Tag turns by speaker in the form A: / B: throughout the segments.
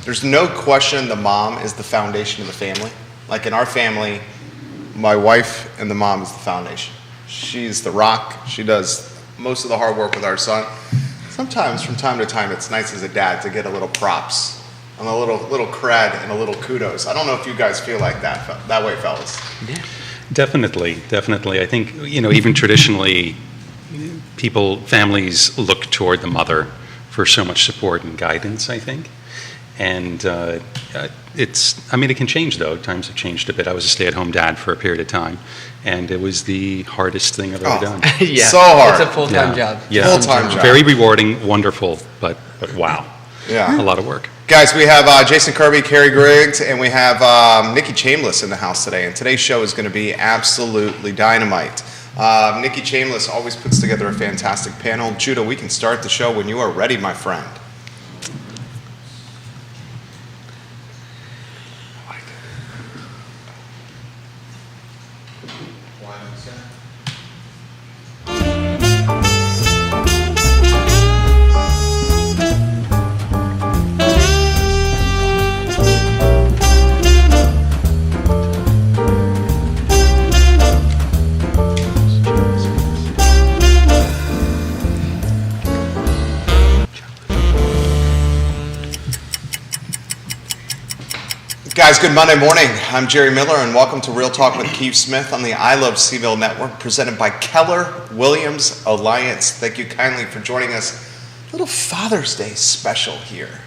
A: There's no question the mom is the foundation of the family. Like in our family, my wife and the mom is the foundation. She's the rock. She does most of the hard work with our son. Sometimes, from time to time, it's nice as a dad to get a little props and a little cred and a little kudos. I don't know if you guys feel like that way, fellas.
B: Yeah.
C: Definitely. I think, even traditionally, families look toward the mother for so much support and guidance, I think. And it can change, though. Times have changed a bit. I was a stay-at-home dad for a period of time, and it was the hardest thing I've ever done.
B: Yeah.
A: So hard.
B: It's a full-time job.
C: Yeah.
A: Full-time job.
C: Very rewarding, wonderful, but wow.
A: Yeah.
C: A lot of work.
A: Guys, we have Jason Kirby, Carrie Griggs, and we have Nikki Chambliss in the house today. And today's show is going to be absolutely dynamite. Nikki Chambliss always puts together a fantastic panel. Judah, we can start the show when you are ready, my friend. Guys, good Monday morning. I'm Jerry Miller, and welcome to Real Talk with Keith Smith on the I Love Seville Network, presented by Keller Williams Alliance. Thank you kindly for joining us. A little Father's Day special here.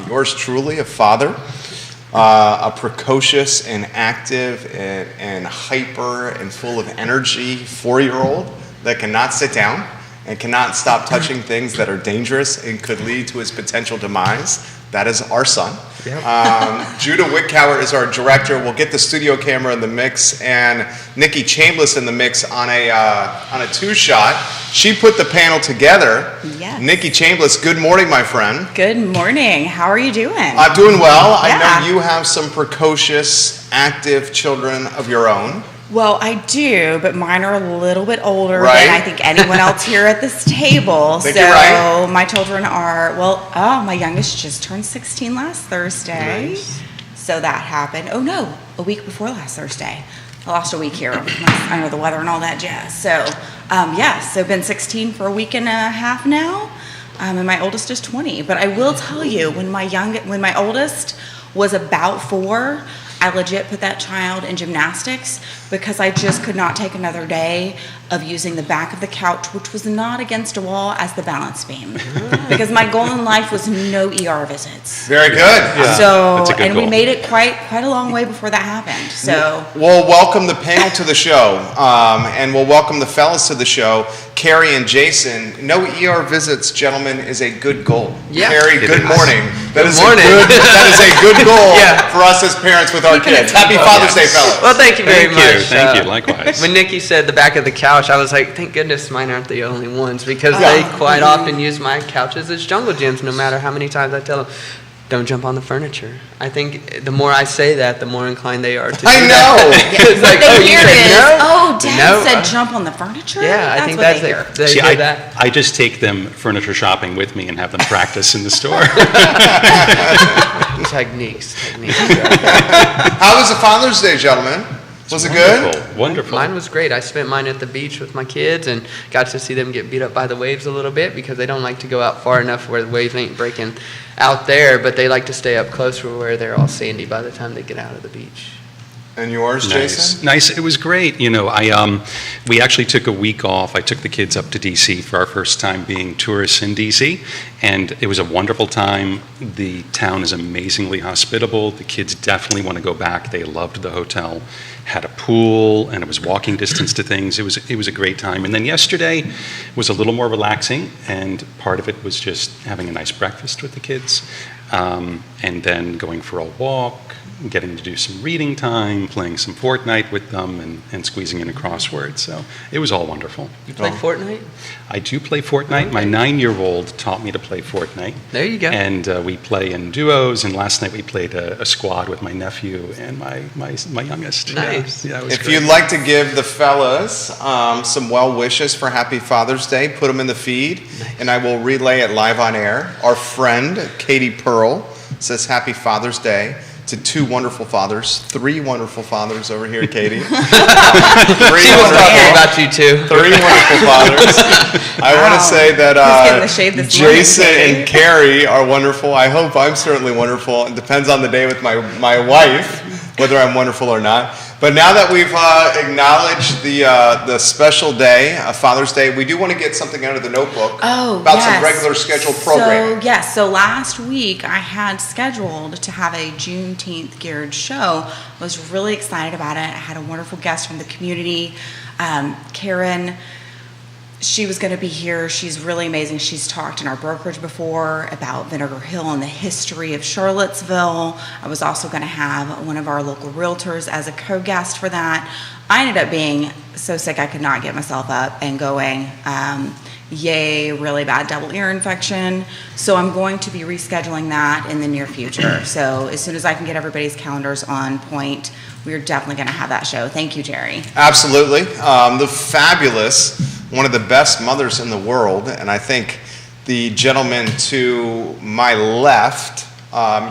A: Yours truly, a father, a precocious and active and hyper and full of energy 4-year-old that cannot sit down and cannot stop touching things that are dangerous and could lead to his potential demise. That is our son. Yep. Judah Wickower is our director. We'll get the studio camera in the mix, and Nikki Chambliss in the mix on a two-shot. She put the panel together.
D: Yes.
A: Nikki Chambliss, good morning, my friend.
D: Good morning. How are you doing?
A: I'm doing well.
D: Yeah.
A: I know you have some precocious, active children of your own.
D: Well, I do, but mine are a little bit older
A: Right.
D: than I think anyone else here at this table.
A: Think
D: So
A: you're right.
D: my children are, my youngest just turned 16 last Thursday.
B: Nice.
D: So that happened. Oh no, a week before last Thursday. I lost a week here. I know the weather and all that jazz. So, so been 16 for a week and a half now. And my oldest is 20. But I will tell you, when my oldest was about 4, I legit put that child in gymnastics because I just could not take another day of using the back of the couch, which was not against a wall, as the balance beam. Because my goal in life was no ER visits.
A: Very good.
C: Yeah.
D: So,
C: That's a good
D: and we
C: goal.
D: made it quite a long way before that happened. So,
A: We'll welcome the panel to the show, and we'll welcome the fellas to the show. Carrie and Jason, no ER visits, gentlemen, is a good goal.
B: Yeah.
A: Carrie,
C: It
A: good
C: is.
A: morning.
B: Good morning.
A: That is a good goal
B: Yeah.
A: for us as parents with our kids. Happy Father's Day, fellas.
B: Well, thank you very much.
C: Thank you. Likewise.
B: When Nikki said the back of the couch, I was like, thank goodness mine aren't the only ones, because
A: Yeah.
B: they quite often use my couches as jungle gyms, no matter how many times I tell them, don't jump on the furniture. I think the more I say that, the more inclined they are to do
A: I know.
B: It's
D: what
B: like,
D: they
B: oh, you
D: hear
B: said
D: is,
B: no?
D: oh, Dad
B: No,
D: said jump on the furniture?
B: Yeah, I
D: That's
B: think
D: what
B: that's
D: they hear.
B: they
C: See,
B: hear that.
C: I just take them furniture shopping with me and have them practice in the store.
B: Techniques.
A: How was the Father's Day, gentlemen? Was it good?
C: Wonderful.
B: Mine was great. I spent mine at the beach with my kids and got to see them get beat up by the waves a little bit, because they don't like to go out far enough where the waves ain't breaking out there, but they like to stay up close where they're all sandy by the time they get out of the beach.
A: And yours, Jason?
C: Nice. It was great. We actually took a week off. I took the kids up to DC for our first time being tourists in DC, and it was a wonderful time. The town is amazingly hospitable. The kids definitely want to go back. They loved the hotel, had a pool, and it was walking distance to things. It was a great time. And then yesterday was a little more relaxing, and part of it was just having a nice breakfast with the kids, and then going for a walk, getting to do some reading time, playing some Fortnite with them, and squeezing in a crossword. So it was all wonderful.
B: You play Fortnite?
C: I do play Fortnite. My 9-year-old taught me to play Fortnite.
B: There you go.
C: And we play in duos, and last night we played a squad with my nephew and my youngest.
B: Nice.
C: Yeah, it was
A: If
C: great.
A: you'd like to give the fellas some well wishes for Happy Father's Day, put them in the feed, and I will relay it live on air. Our friend, Katie Pearl, says Happy Father's Day to two wonderful fathers, three wonderful fathers over here, Katie.
B: She was talking about you too.
A: Three wonderful fathers. I want
D: Wow.
A: to say that
D: Who's getting the shade this morning,
A: Jason
D: Katie?
A: and Carrie are wonderful. I hope I'm certainly wonderful. It depends on the day with my wife, whether I'm wonderful or not. But now that we've acknowledged the special day, Father's Day, we do want to get something out of the notebook about some regular scheduled programming.
D: So, yes, so last week I had scheduled to have a Juneteenth geared show. I was really excited about it. I had a wonderful guest from the community, Karen. She was going to be here. She's really amazing. She's talked in our brokerage before about Vinegar Hill and the history of Charlottesville. I was also going to have one of our local realtors as a co-guest for that. I ended up being so sick I could not get myself up and going. Yay, really bad double ear infection. So I'm going to be rescheduling that in the near future. So as soon as I can get everybody's calendars on point, we're definitely going to have that show. Thank you, Jerry.
A: Absolutely. The fabulous, one of the best mothers in the world, and I think the gentleman to my left,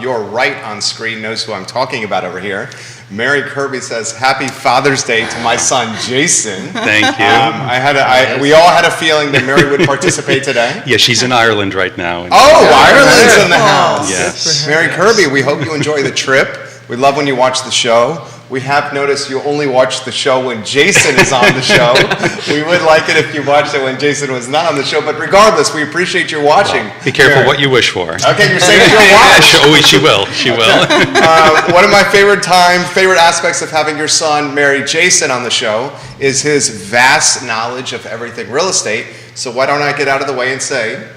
A: your right on screen, knows who I'm talking about over here. Mary Kirby says, Happy Father's Day to my son, Jason.
C: Thank you.
A: We all had a feeling that Mary would participate today.
C: Yeah, she's in Ireland right now.
A: Oh, Ireland's in the house.
C: Yes.
A: Mary Kirby, we hope you enjoy the trip. We love when you watch the show. We have noticed you only watch the show when Jason is on the show. We would like it if you watched it when Jason was not on the show, but regardless, we appreciate your watching.
C: Be careful
A: Mary.
C: what you wish for.
A: Okay, you're saying you'll watch.
C: Oh, she will. She will.
A: One of my favorite aspects of having your son marry Jason on the show is his vast knowledge of everything real estate. So why don't I get out of the way and say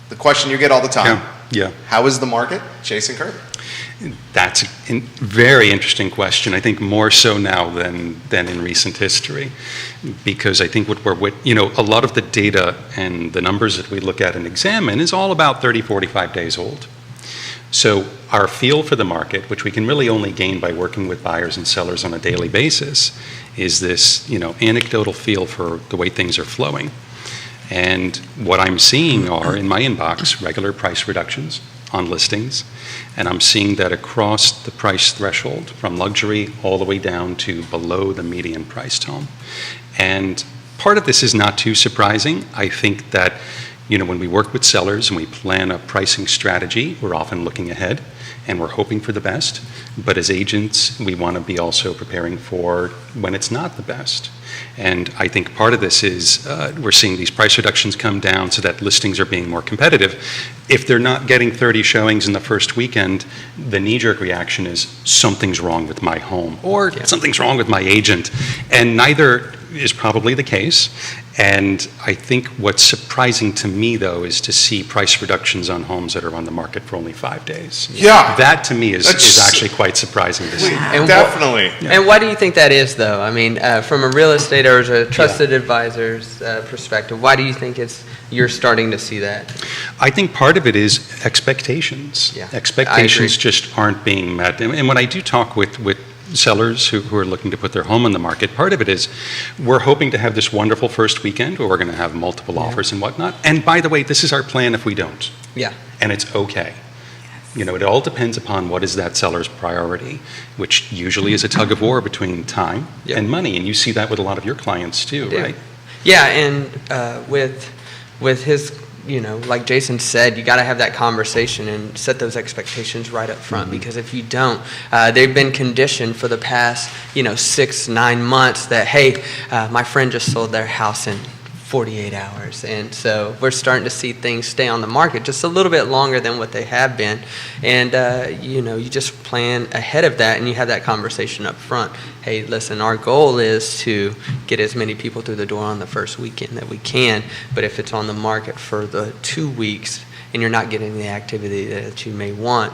A: the question you get all the time.
C: Yeah.
A: How is the market? Jason Kirby.
C: That's a very interesting question. I think more so now than in recent history, because I think what a lot of the data and the numbers that we look at and examine is all about 30, 45 days old. So our feel for the market, which we can really only gain by working with buyers and sellers on a daily basis, is this, anecdotal feel for the way things are flowing. And what I'm seeing are, in my inbox, regular price reductions on listings, and I'm seeing that across the price threshold, from luxury all the way down to below the median priced home. And part of this is not too surprising. I think that, when we work with sellers and we plan a pricing strategy, we're often looking ahead and we're hoping for the best. But as agents, we want to be also preparing for when it's not the best. And I think part of this is we're seeing these price reductions come down so that listings are being more competitive. If they're not getting 30 showings in the first weekend, the knee-jerk reaction is something's wrong with my home or something's wrong with my agent. And neither is probably the case. And I think what's surprising to me, though, is to see price reductions on homes that are on the market for only 5 days.
A: Yeah.
C: That, to me, is actually quite surprising to see.
B: And
A: Definitely.
B: And why do you think that is, though? I mean, from a real estate or as a trusted advisor's perspective, why do you think you're starting to see that?
C: I think part of it is expectations.
B: Yeah,
C: Expectations just aren't being met. And when I do talk with sellers who are looking to put their home on the market, part of it is we're hoping to have this wonderful first weekend where we're going to have multiple offers and whatnot. And by the way, this is our plan if we don't.
B: Yeah.
C: And it's okay. It all depends upon what is that seller's priority, which usually is a tug of war between time and money. And you see that with a lot of your clients too, right?
B: Yeah, and with his, like Jason said, you got to have that conversation and set those expectations right up front. Because if you don't, they've been conditioned for the past, 6-9 months that, hey, my friend just sold their house in 48 hours. And so we're starting to see things stay on the market just a little bit longer than what they have been. And, you just plan ahead of that and you have that conversation up front. Hey, listen, our goal is to get as many people through the door on the first weekend that we can. But if it's on the market for the 2 weeks and you're not getting the activity that you may want,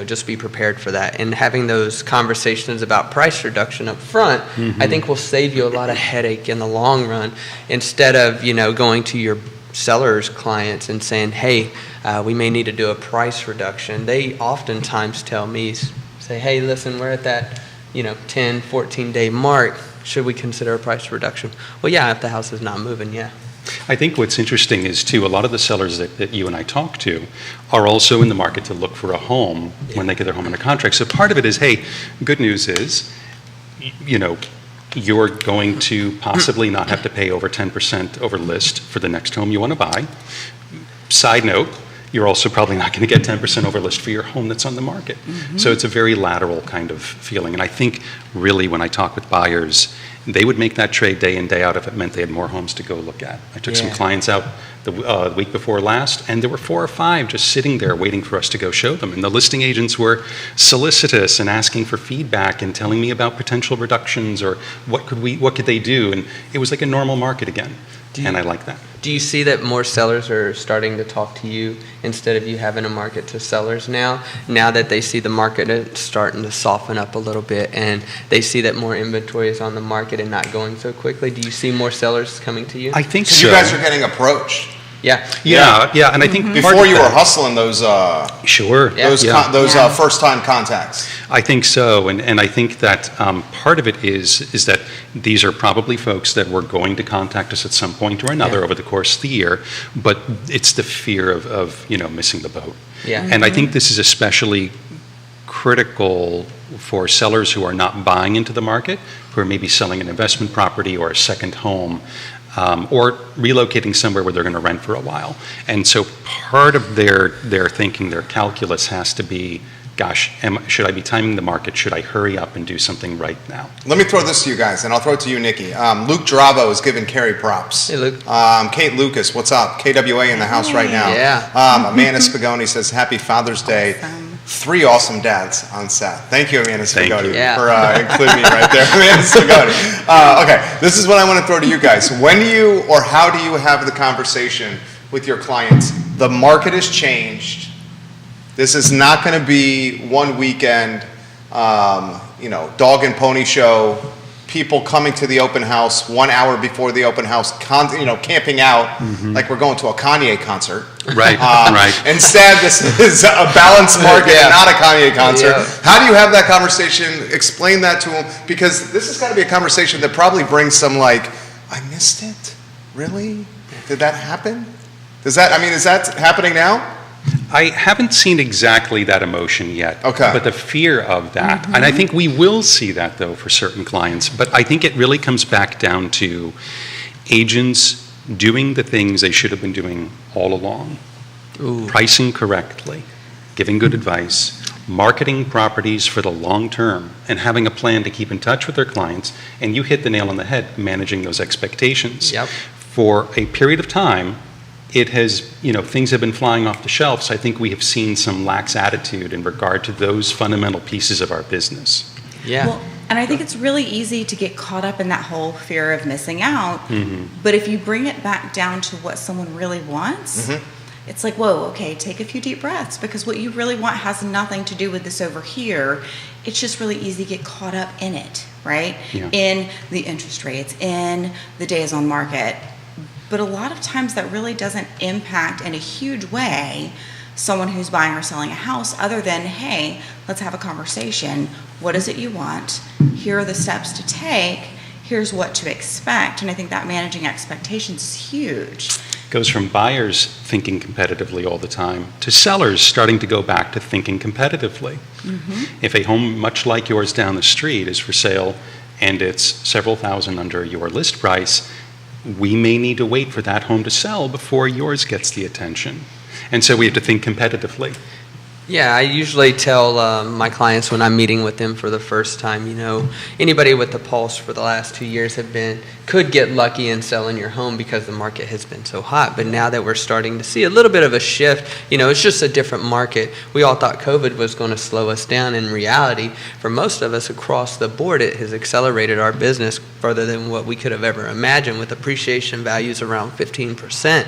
B: just be prepared for that. And having those conversations about price reduction up front, I think will save you a lot of headache in the long run, instead of, going to your sellers' clients and saying, hey, we may need to do a price reduction. They oftentimes tell me, say, hey, listen, we're at that, 10, 14-day mark. Should we consider a price reduction? Well, yeah, if the house is not moving, yeah.
C: I think what's interesting is, too, a lot of the sellers that you and I talk to are also in the market to look for a home when they get their home under contract. So part of it is, hey, good news is, you know, you're going to possibly not have to pay over 10% over list for the next home you want to buy. Side note, you're also probably not going to get 10% over list for your home that's on the market. So it's a very lateral kind of feeling. And I think really when I talk with buyers, they would make that trade day in, day out if it meant they had more homes to go look at. I took some clients out the week before last, and there were 4 or 5 just sitting there waiting for us to go show them. And the listing agents were solicitous and asking for feedback and telling me about potential reductions or what could they do. And it was like a normal market again. And I like that.
B: Do you see that more sellers are starting to talk to you instead of you having a market to sellers now that they see the market is starting to soften up a little bit and they see that more inventory is on the market and not going so quickly? Do you see more sellers coming to you?
C: I think
A: So
C: so.
A: you guys are getting approached.
B: Yeah.
C: Yeah, and I think part
A: Before
C: of
A: you
C: that-
A: were hustling those
C: Sure.
B: Yeah.
D: Yeah.
A: first-time contacts.
C: I think so, and I think that part of it is that these are probably folks that were going to contact us at some point or another over the course of the year, but it's the fear of missing the boat.
B: Yeah.
C: And I think this is especially critical for sellers who are not buying into the market, who are maybe selling an investment property or a second home, or relocating somewhere where they're going to rent for a while. And so part of their thinking, their calculus has to be, gosh, should I be timing the market? Should I hurry up and do something right now?
A: Let me throw this to you guys, and I'll throw it to you, Nikki. Luke Dravo is giving Carrie props.
B: Hey, Luke.
A: Kate Lucas, what's up? KWA in the house right now.
B: Yeah.
A: Amanda Spagoni says, Happy Father's Day.
D: Awesome.
A: 3 awesome dads on set. Thank you, Amanda
C: Thank
A: Spagoni,
C: you.
B: Yeah.
A: for including me right there. Amanda Spagoni. Okay, this is what I want to throw to you guys. When do you or how do you have the conversation with your clients? The market has changed. This is not going to be one weekend, dog and pony show, people coming to the open house 1 hour before the open house, camping out like we're going to a Kanye concert.
C: Right, right.
A: Instead, this is a balanced market and not a Kanye concert.
B: Yeah.
A: How do you have that conversation? Explain that to them, because this has got to be a conversation that probably brings some like, I missed it? Really? Did that happen? Is that happening now?
C: I haven't seen exactly that emotion yet.
A: Okay.
C: But the fear of that, and I think we will see that though for certain clients, but I think it really comes back down to agents doing the things they should have been doing all along.
B: Ooh.
C: Pricing correctly, giving good advice, marketing properties for the long term, and having a plan to keep in touch with their clients. And you hit the nail on the head, managing those expectations.
B: Yep.
C: For a period of time, it has, things have been flying off the shelves. I think we have seen some lax attitude in regard to those fundamental pieces of our business.
B: Yeah.
D: Well, and I think it's really easy to get caught up in that whole fear of missing out. But if you bring it back down to what someone really wants, it's like, whoa, okay, take a few deep breaths, because what you really want has nothing to do with this over here. It's just really easy to get caught up in it, right?
C: Yeah.
D: In the interest rates, in the days on market. But a lot of times that really doesn't impact in a huge way someone who's buying or selling a house, other than, hey, let's have a conversation. What is it you want? Here are the steps to take. Here's what to expect. And I think that managing expectations is huge.
C: Goes from buyers thinking competitively all the time to sellers starting to go back to thinking competitively. If a home much like yours down the street is for sale and it's several thousand under your list price, we may need to wait for that home to sell before yours gets the attention. And so we have to think competitively.
B: Yeah, I usually tell my clients when I'm meeting with them for the first time, anybody with the pulse for the last 2 years could get lucky in selling your home because the market has been so hot. But now that we're starting to see a little bit of a shift, it's just a different market. We all thought COVID was going to slow us down. In reality, for most of us across the board, it has accelerated our business further than what we could have ever imagined, with appreciation values around 15%.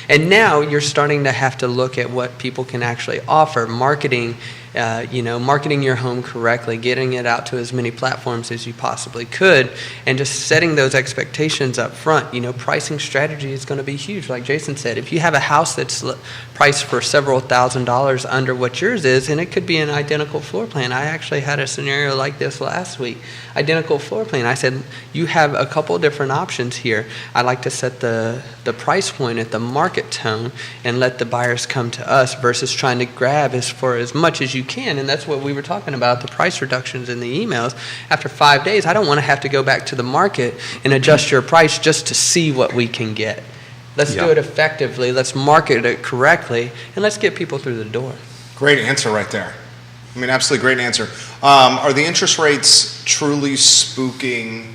B: And now you're starting to have to look at what people can actually offer. Marketing marketing your home correctly, getting it out to as many platforms as you possibly could, and just setting those expectations up front. Pricing strategy is going to be huge. Like Jason said, if you have a house that's priced for several $1,000s under what yours is, and it could be an identical floor plan. I actually had a scenario like this last week. Identical floor plan. I said, you have a couple different options here. I like to set the price point at the market tone and let the buyers come to us versus trying to grab for as much as you can. And that's what we were talking about, the price reductions in the emails. After 5 days, I don't want to have to go back to the market and adjust your price just to see what we can get. Let's do it effectively. Let's market it correctly, and let's get people through the door.
A: Great answer right there. I mean, absolutely great answer. Are the interest rates truly spooking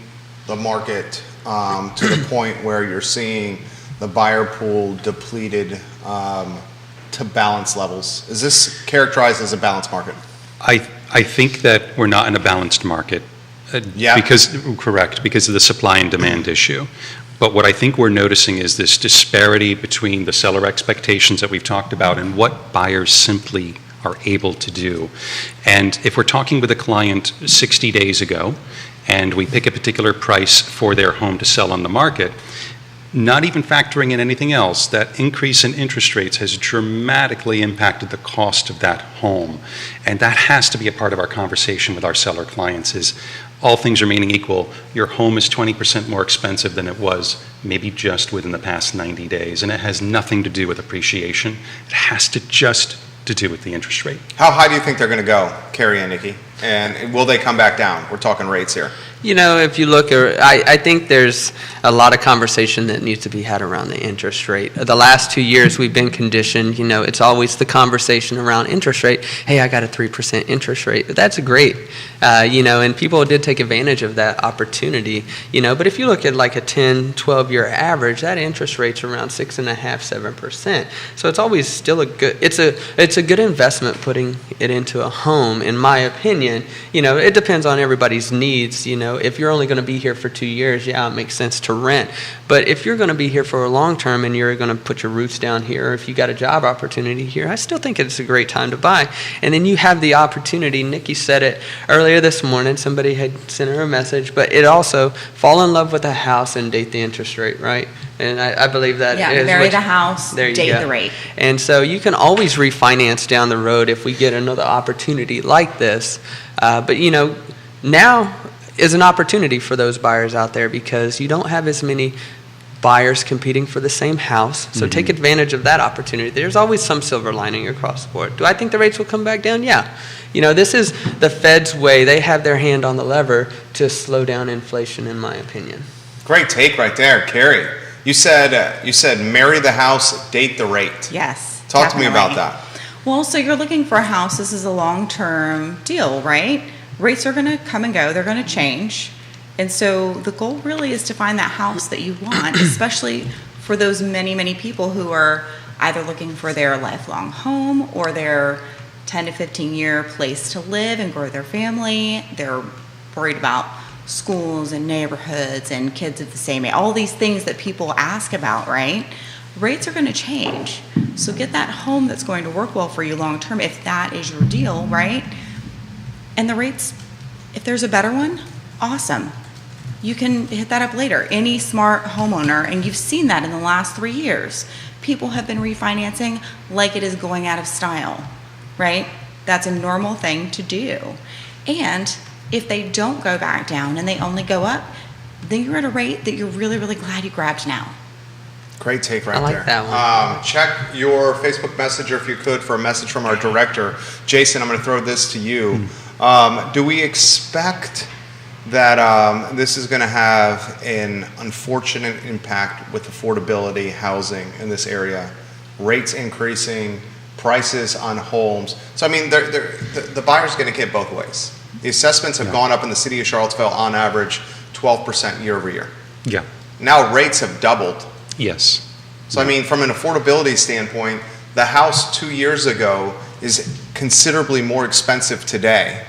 A: the market to the point where you're seeing the buyer pool depleted to balance levels? Is this characterized as a balanced market?
C: I think that we're not in a balanced market. Correct, because of the supply and demand issue. But what I think we're noticing is this disparity between the seller expectations that we've talked about and what buyers simply are able to do. And if we're talking with a client 60 days ago and we pick a particular price for their home to sell on the market, not even factoring in anything else, that increase in interest rates has dramatically impacted the cost of that home. And that has to be a part of our conversation with our seller clients is, all things remaining equal, your home is 20% more expensive than it was maybe just within the past 90 days. And it has nothing to do with appreciation. It has to just to do with the interest rate.
A: How high do you think they're going to go, Carrie and Nikki? And will they come back down? We're talking rates here.
B: If you look at, I think there's a lot of conversation that needs to be had around the interest rate. The last 2 years we've been conditioned, it's always the conversation around interest rate. Hey, I got a 3% interest rate. That's great. And people did take advantage of that opportunity, but if you look at like a 10, 12-year average, that interest rate's around 6.5%, 7%. So it's always still it's a good investment putting it into a home, in my opinion. It depends on everybody's needs. If you're only going to be here for 2 years, it makes sense to rent. But if you're going to be here for a long term and you're going to put your roots down here, or if you got a job opportunity here, I still think it's a great time to buy. And then you have the opportunity. Nikki said it earlier this morning. Somebody had sent her a message, but it also fall in love with a house and date the interest rate, right? And I believe that is
D: marry the house,
B: there you
D: date
B: go.
D: the rate.
B: And so you can always refinance down the road if we get another opportunity like this. But now is an opportunity for those buyers out there because you don't have as many buyers competing for the same house. So take advantage of that opportunity. There's always some silver lining across the board. Do I think the rates will come back down? Yeah. This is the Fed's way. They have their hand on the lever to slow down inflation, in my opinion.
A: Great take right there, Carrie. You said marry the house, date the rate.
D: Yes.
A: Talk to me about that.
D: Well, so you're looking for a house. This is a long-term deal, right? Rates are going to come and go. They're going to change. And so the goal really is to find that house that you want, especially for those many, many people who are either looking for their lifelong home or their 10 to 15-year place to live and grow their family. They're worried about schools and neighborhoods and kids of the same age, all these things that people ask about, right? Rates are going to change. So get that home that's going to work well for you long term if that is your deal, right? And the rates, if there's a better one, awesome. You can hit that up later. Any smart homeowner, and you've seen that in the last 3 years, people have been refinancing like it is going out of style, right? That's a normal thing to do. And if they don't go back down and they only go up, then you're at a rate that you're really, really glad you grabbed now.
A: Great take right
B: I like
A: there.
B: that one.
A: Check your Facebook Messenger if you could for a message from our director. Jason, I'm going to throw this to you. Do we expect that this is going to have an unfortunate impact with affordability housing in this area? Rates increasing, prices on homes. So, I mean, the buyer's going to get both ways. The assessments have gone up in the city of Charlottesville on average 12% year over year.
C: Yeah.
A: Now rates have doubled.
C: Yes.
A: So, I mean, from an affordability standpoint, the house 2 years ago is considerably more expensive today.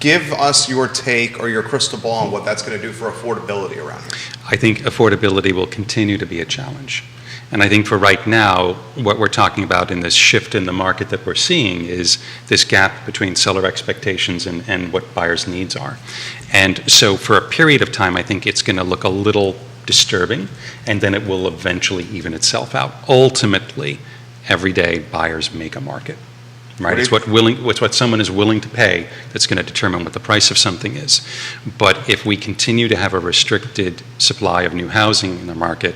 A: Give us your take or your crystal ball on what that's going to do for affordability around here.
C: I think affordability will continue to be a challenge. And I think for right now, what we're talking about in this shift in the market that we're seeing is this gap between seller expectations and what buyers' needs are. And so for a period of time, I think it's going to look a little disturbing, and then it will eventually even itself out. Ultimately, every day buyers make a market. Right, it's what someone is willing to pay that's going to determine what the price of something is. But if we continue to have a restricted supply of new housing in the market,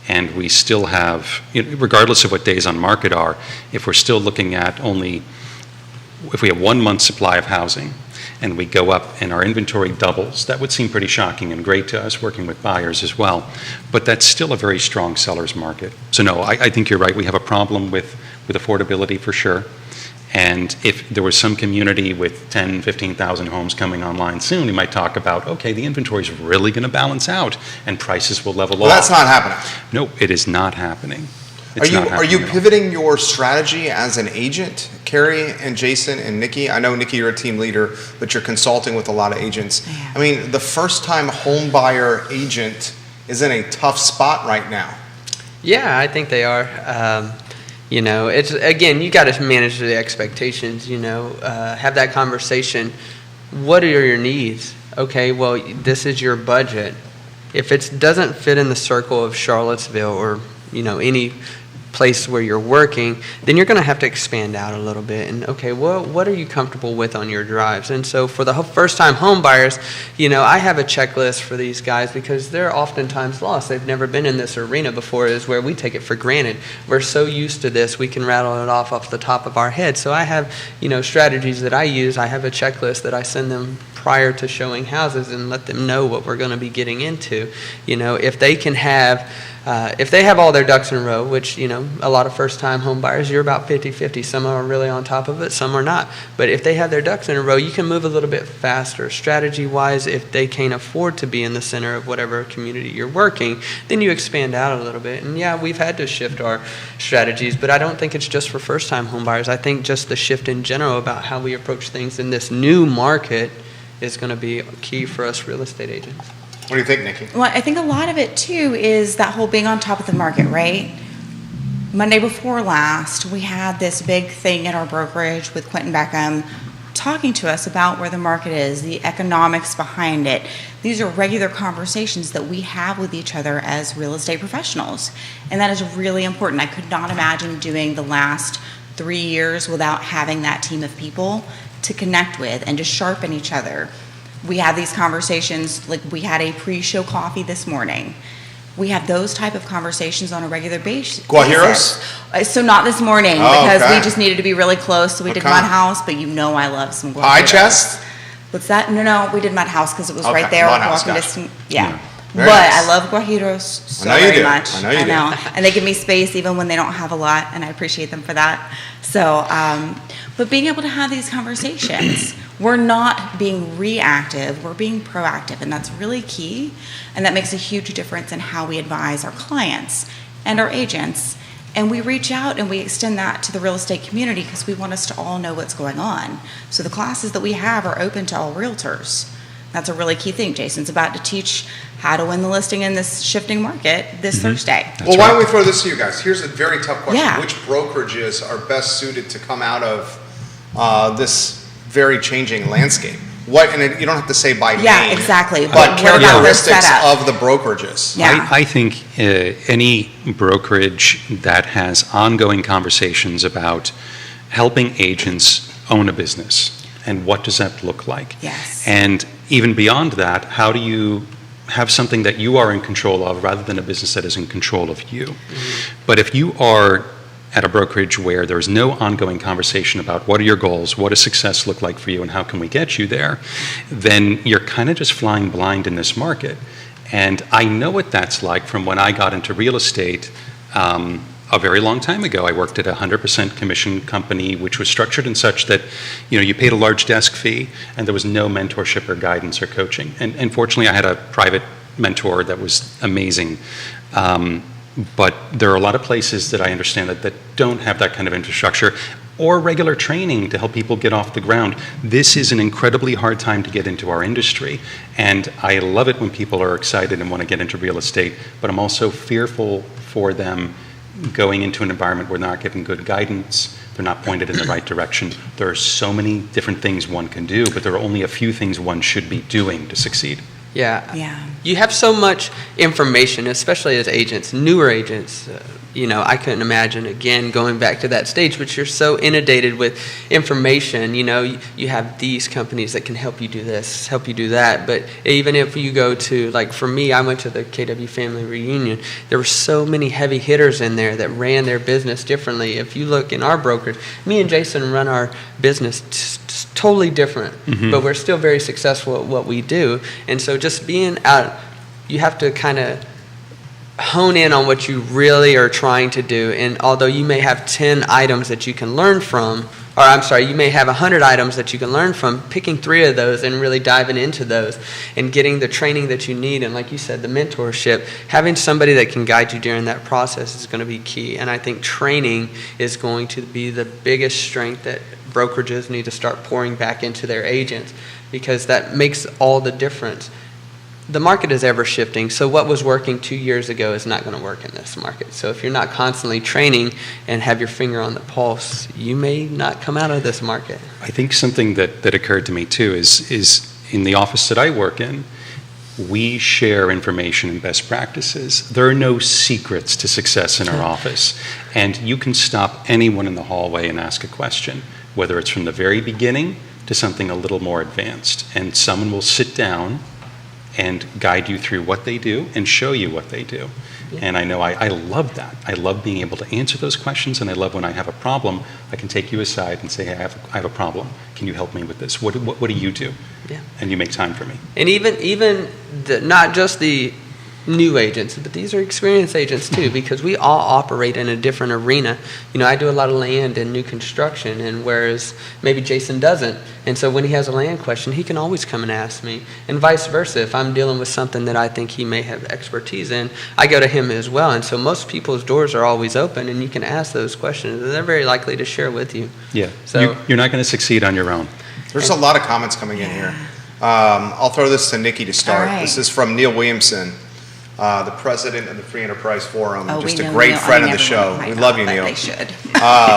C: and we still have, regardless of what days on market are, if we're still looking at if we have 1 month supply of housing, and we go up and our inventory doubles, that would seem pretty shocking and great to us working with buyers as well. But that's still a very strong seller's market. So no, I think you're right. We have a problem with affordability for sure. And if there was some community with 10, 15,000 homes coming online soon, we might talk about, okay, the inventory is really going to balance out and prices will level off.
A: Well, that's not happening.
C: No, it is not happening.
A: Are you pivoting your strategy as an agent, Carrie and Jason and Nikki? I know, Nikki, you're a team leader, but you're consulting with a lot of agents.
D: Yeah.
A: I mean, the first-time home buyer agent is in a tough spot right now.
B: Yeah, I think they are. It's, again, you got to manage the expectations, have that conversation. What are your needs? Okay, well, this is your budget. If it doesn't fit in the circle of Charlottesville or, any place where you're working, then you're going to have to expand out a little bit. And, okay, well, what are you comfortable with on your drives? And so for the first-time home buyers, I have a checklist for these guys because they're oftentimes lost. They've never been in this arena before, is where we take it for granted. We're so used to this, we can rattle it off the top of our head. So I have, strategies that I use. I have a checklist that I send them prior to showing houses and let them know what we're going to be getting into. If they can have if they have all their ducks in a row, which, a lot of first-time home buyers, you're about 50-50. Some are really on top of it, some are not. But if they have their ducks in a row, you can move a little bit faster. Strategy-wise, if they can't afford to be in the center of whatever community you're working, then you expand out a little bit. And yeah, we've had to shift our strategies, but I don't think it's just for first-time home buyers. I think just the shift in general about how we approach things in this new market is going to be key for us real estate agents.
A: What do you think, Nikki?
D: Well, I think a lot of it too is that whole being on top of the market, right? Monday before last, we had this big thing at our brokerage with Quentin Beckham talking to us about where the market is, the economics behind it. These are regular conversations that we have with each other as real estate professionals, and that is really important. I could not imagine doing the last 3 years without having that team of people to connect with and to sharpen each other. We have these conversations, like we had a pre-show coffee this morning. We have those type of conversations on a regular basis.
A: Guajiros?
D: So not this morning,
A: Oh,
D: because
A: okay.
D: we just needed to be really close, so we did
A: Okay.
D: Mud House, but I love some guajiros.
A: Pie chest?
D: What's that? No, we did Mud House because it was
A: Okay,
D: right there.
A: Mud House,
D: walking
A: gotcha.
D: distance. Yeah.
A: Very
D: But
A: nice.
D: I love guajiros so
A: I know you
D: very
A: do.
D: much.
A: I know you do.
D: And they give me space even when they don't have a lot, and I appreciate them for that. So, but being able to have these conversations, we're not being reactive, we're being proactive, and that's really key. And that makes a huge difference in how we advise our clients and our agents. And we reach out and we extend that to the real estate community because we want us to all know what's going on. So the classes that we have are open to all realtors. That's a really key thing. Jason's about to teach how to win the listing in this shifting market this Thursday.
A: Well, why don't we throw this to you guys? Here's a very tough question.
D: Yeah.
A: Which brokerages are best suited to come out of this very changing landscape? And you don't have to say by
D: Yeah,
A: name.
D: exactly.
A: But
D: What about their
A: characteristics
D: setup?
A: of the brokerages.
D: Yeah.
C: I think any brokerage that has ongoing conversations about helping agents own a business and what does that look like?
D: Yes.
C: And even beyond that, how do you have something that you are in control of rather than a business that is in control of you? Mm-hmm. But if you are at a brokerage where there's no ongoing conversation about what are your goals, what does success look like for you, and how can we get you there, then you're kind of just flying blind in this market. And I know what that's like from when I got into real estate a very long time ago. I worked at a 100% commission company, which was structured in such that, you paid a large desk fee, and there was no mentorship or guidance or coaching. And fortunately, I had a private mentor that was amazing. But there are a lot of places that I understand that don't have that kind of infrastructure or regular training to help people get off the ground. This is an incredibly hard time to get into our industry, and I love it when people are excited and want to get into real estate, but I'm also fearful for them going into an environment where they're not given good guidance, they're not pointed in the right direction. There are so many different things one can do, but there are only a few things one should be doing to succeed.
B: Yeah.
D: Yeah.
B: You have so much information, especially as agents, newer agents. I couldn't imagine, again, going back to that stage, but you're so inundated with information. You have these companies that can help you do this, help you do that. But even if you go to, like for me, I went to the KW Family Reunion. There were so many heavy hitters in there that ran their business differently. If you look in our brokerage, me and Jason run our business totally different, but we're still very successful at what we do. And so just being out, you have to kind of hone in on what you really are trying to do. And although you may have 10 items that you can learn from, you may have 100 items that you can learn from, picking 3 of those and really diving into those and getting the training that you need. And like you said, the mentorship, having somebody that can guide you during that process is going to be key. And I think training is going to be the biggest strength that brokerages need to start pouring back into their agents, because that makes all the difference. The market is ever shifting, so what was working 2 years ago is not going to work in this market. So if you're not constantly training and have your finger on the pulse, you may not come out of this market.
C: I think something that occurred to me too is in the office that I work in, we share information and best practices. There are no secrets to success in our office, and you can stop anyone in the hallway and ask a question, whether it's from the very beginning to something a little more advanced, and someone will sit down and guide you through what they do and show you what they do. Yeah. And I know I love that. I love being able to answer those questions, and I love when I have a problem, I can take you aside and say, hey, I have a problem. Can you help me with this? What do you do?
B: Yeah. And
C: you make time for me.
B: And even not just the new agents, but these are experienced agents too, because we all operate in a different arena. I do a lot of land and new construction, and whereas maybe Jason doesn't. And so when he has a land question, he can always come and ask me, and vice versa. If I'm dealing with something that I think he may have expertise in, I go to him as well. And so most people's doors are always open, and you can ask those questions, and they're very likely to share with you.
C: Yeah.
B: So
C: you're not going to succeed on your own.
A: There's a lot of comments coming in here. I'll throw this to Nikki to start.
D: Right.
A: This is from Neil Williamson, the president of the Free Enterprise Forum, just
D: we
A: a
D: know
A: great
D: Neil.
A: friend
D: I
A: of the
D: never
A: show.
D: went to
A: We
D: White
A: love you,
D: House,
A: Neil.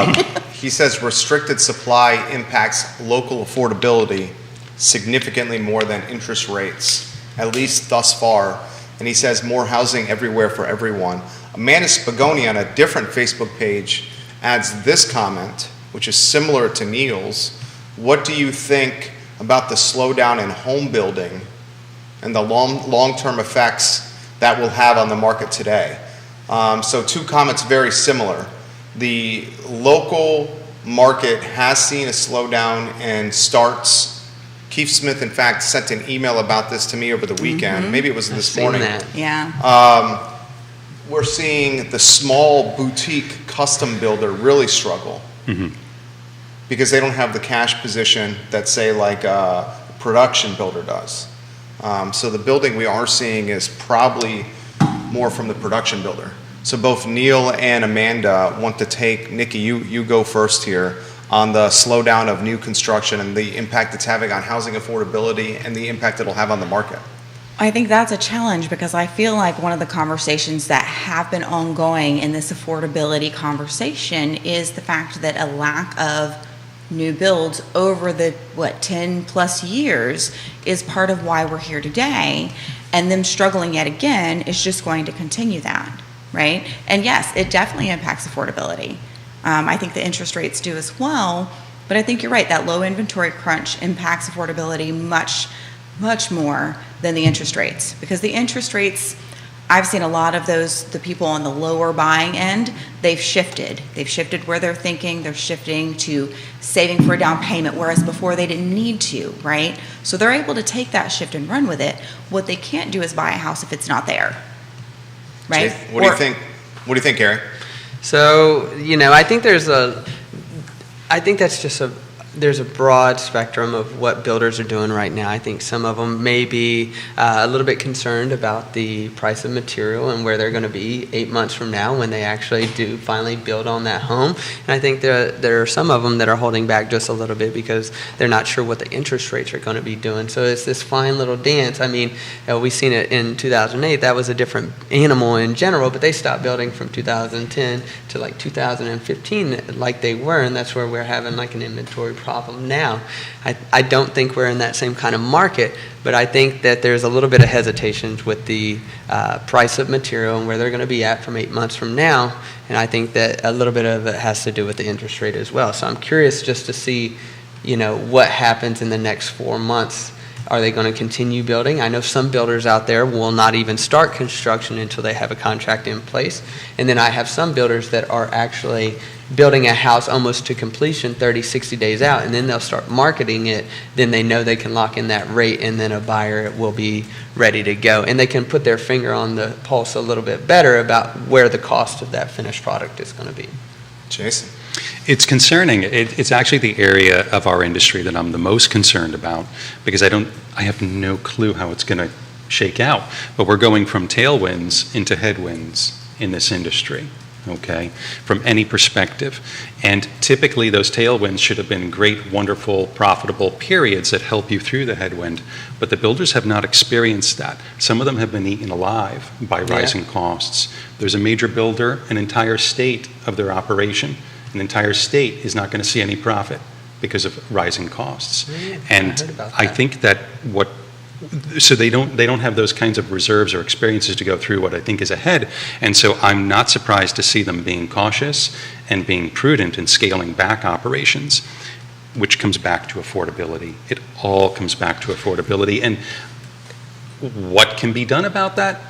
D: but they should.
A: He says restricted supply impacts local affordability significantly more than interest rates, at least thus far. And he says more housing everywhere for everyone. Amanda Spagoni on a different Facebook page adds this comment, which is similar to Neil's. What do you think about the slowdown in home building and the long-term effects that will have on the market today? So 2 comments very similar. The local market has seen a slowdown in starts. Keith Smith, in fact, sent an email about this to me over the weekend. Maybe it was this morning.
B: That.
D: Yeah.
A: We're seeing the small boutique custom builder really struggle because they don't have the cash position that, say, like a production builder does. So the building we are seeing is probably more from the production builder. So both Neil and Amanda want to take, Nikki, you go first here, on the slowdown of new construction and the impact it's having on housing affordability and the impact it'll have on the market.
D: I think that's a challenge, because I feel like one of the conversations that have been ongoing in this affordability conversation is the fact that a lack of new builds over the 10 plus years is part of why we're here today, and them struggling yet again is just going to continue that, right? And yes, it definitely impacts affordability. I think the interest rates do as well, but I think you're right, that low inventory crunch impacts affordability much more than the interest rates, because the interest rates, I've seen a lot of the people on the lower buying end, they've shifted where they're thinking, they're shifting to saving for a down payment, whereas before they didn't need to, right? So they're able to take that shift and run with it. What they can't do is buy a house if it's not there, right?
A: Jay, what do you think, Gary?
B: So, I think that's just there's a broad spectrum of what builders are doing right now. I think some of them may be a little bit concerned about the price of material and where they're going to be 8 months from now when they actually do finally build on that home. And I think there are some of them that are holding back just a little bit because they're not sure what the interest rates are going to be doing. So it's this fine little dance. I mean, we seen it in 2008. That was a different animal in general, but they stopped building from 2010 to like 2015 like they were, and that's where we're having like an inventory problem now. I don't think we're in that same kind of market, but I think that there's a little bit of hesitation with the price of material and where they're going to be at from 8 months from now, and I think that a little bit of it has to do with the interest rate as well. So I'm curious just to see, what happens in the next 4 months. Are they going to continue building? I know some builders out there will not even start construction until they have a contract in place. And then I have some builders that are actually building a house almost to completion 30, 60 days out, and then they'll start marketing it. Then they know they can lock in that rate, and then a buyer will be ready to go. And they can put their finger on the pulse a little bit better about where the cost of that finished product is going to be.
A: Jason?
C: It's concerning. It's actually the area of our industry that I'm the most concerned about because I have no clue how it's going to shake out. But we're going from tailwinds into headwinds in this industry, okay, from any perspective. And typically those tailwinds should have been great, wonderful, profitable periods that help you through the headwind. But the builders have not experienced that. Some of them have been eaten alive by rising costs. There's a major builder, an entire state of their operation. An entire state is not going to see any profit because of rising costs. And
B: I heard about
C: I
B: that.
C: think that so they don't have those kinds of reserves or experiences to go through what I think is ahead. And so I'm not surprised to see them being cautious and being prudent and scaling back operations, which comes back to affordability. It all comes back to affordability. And what can be done about that?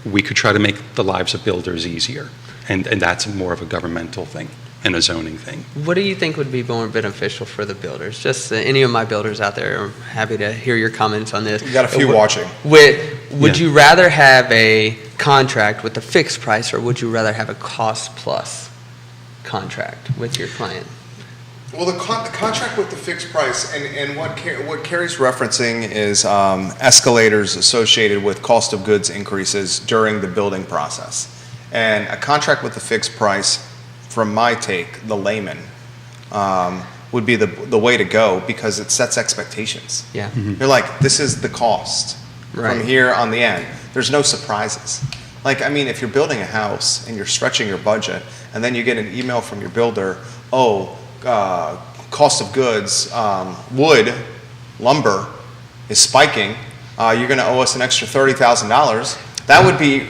C: We could try to make the lives of builders easier. And that's more of a governmental thing and a zoning thing.
B: What do you think would be more beneficial for the builders? Just any of my builders out there are happy to hear your comments on this.
A: We got a few watching.
B: Would you rather have a contract with a fixed price, or would you rather have a cost plus contract with your client?
A: Well, the contract with the fixed price, and what Carrie's referencing is escalators associated with cost of goods increases during the building process. And a contract with a fixed price, from my take, the layman, would be the way to go because it sets expectations.
B: Yeah.
A: You're like, this is the cost
B: Right.
A: from here on the end. There's no surprises. Like, I mean, if you're building a house and you're stretching your budget, and then you get an email from your builder, cost of goods, wood, lumber is spiking, you're going to owe us an extra $30,000. That would be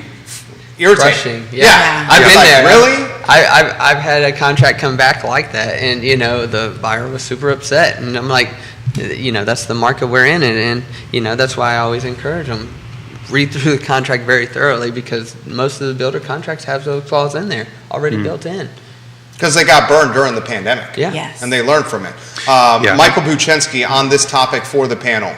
A: irritating.
B: Crushing. Yeah. I've
A: You're
B: been
A: like,
B: there.
A: Really?
B: I've had a contract come back like that, and the buyer was super upset, and I'm like, that's the market we're in, and that's why I always encourage them, read through the contract very thoroughly, because most of the builder contracts have those clauses in there already built in.
A: Because they got burned during the pandemic.
B: Yeah.
D: Yes.
A: And they learned from it.
C: Yeah.
A: Michael Buchensky on this topic for the panel.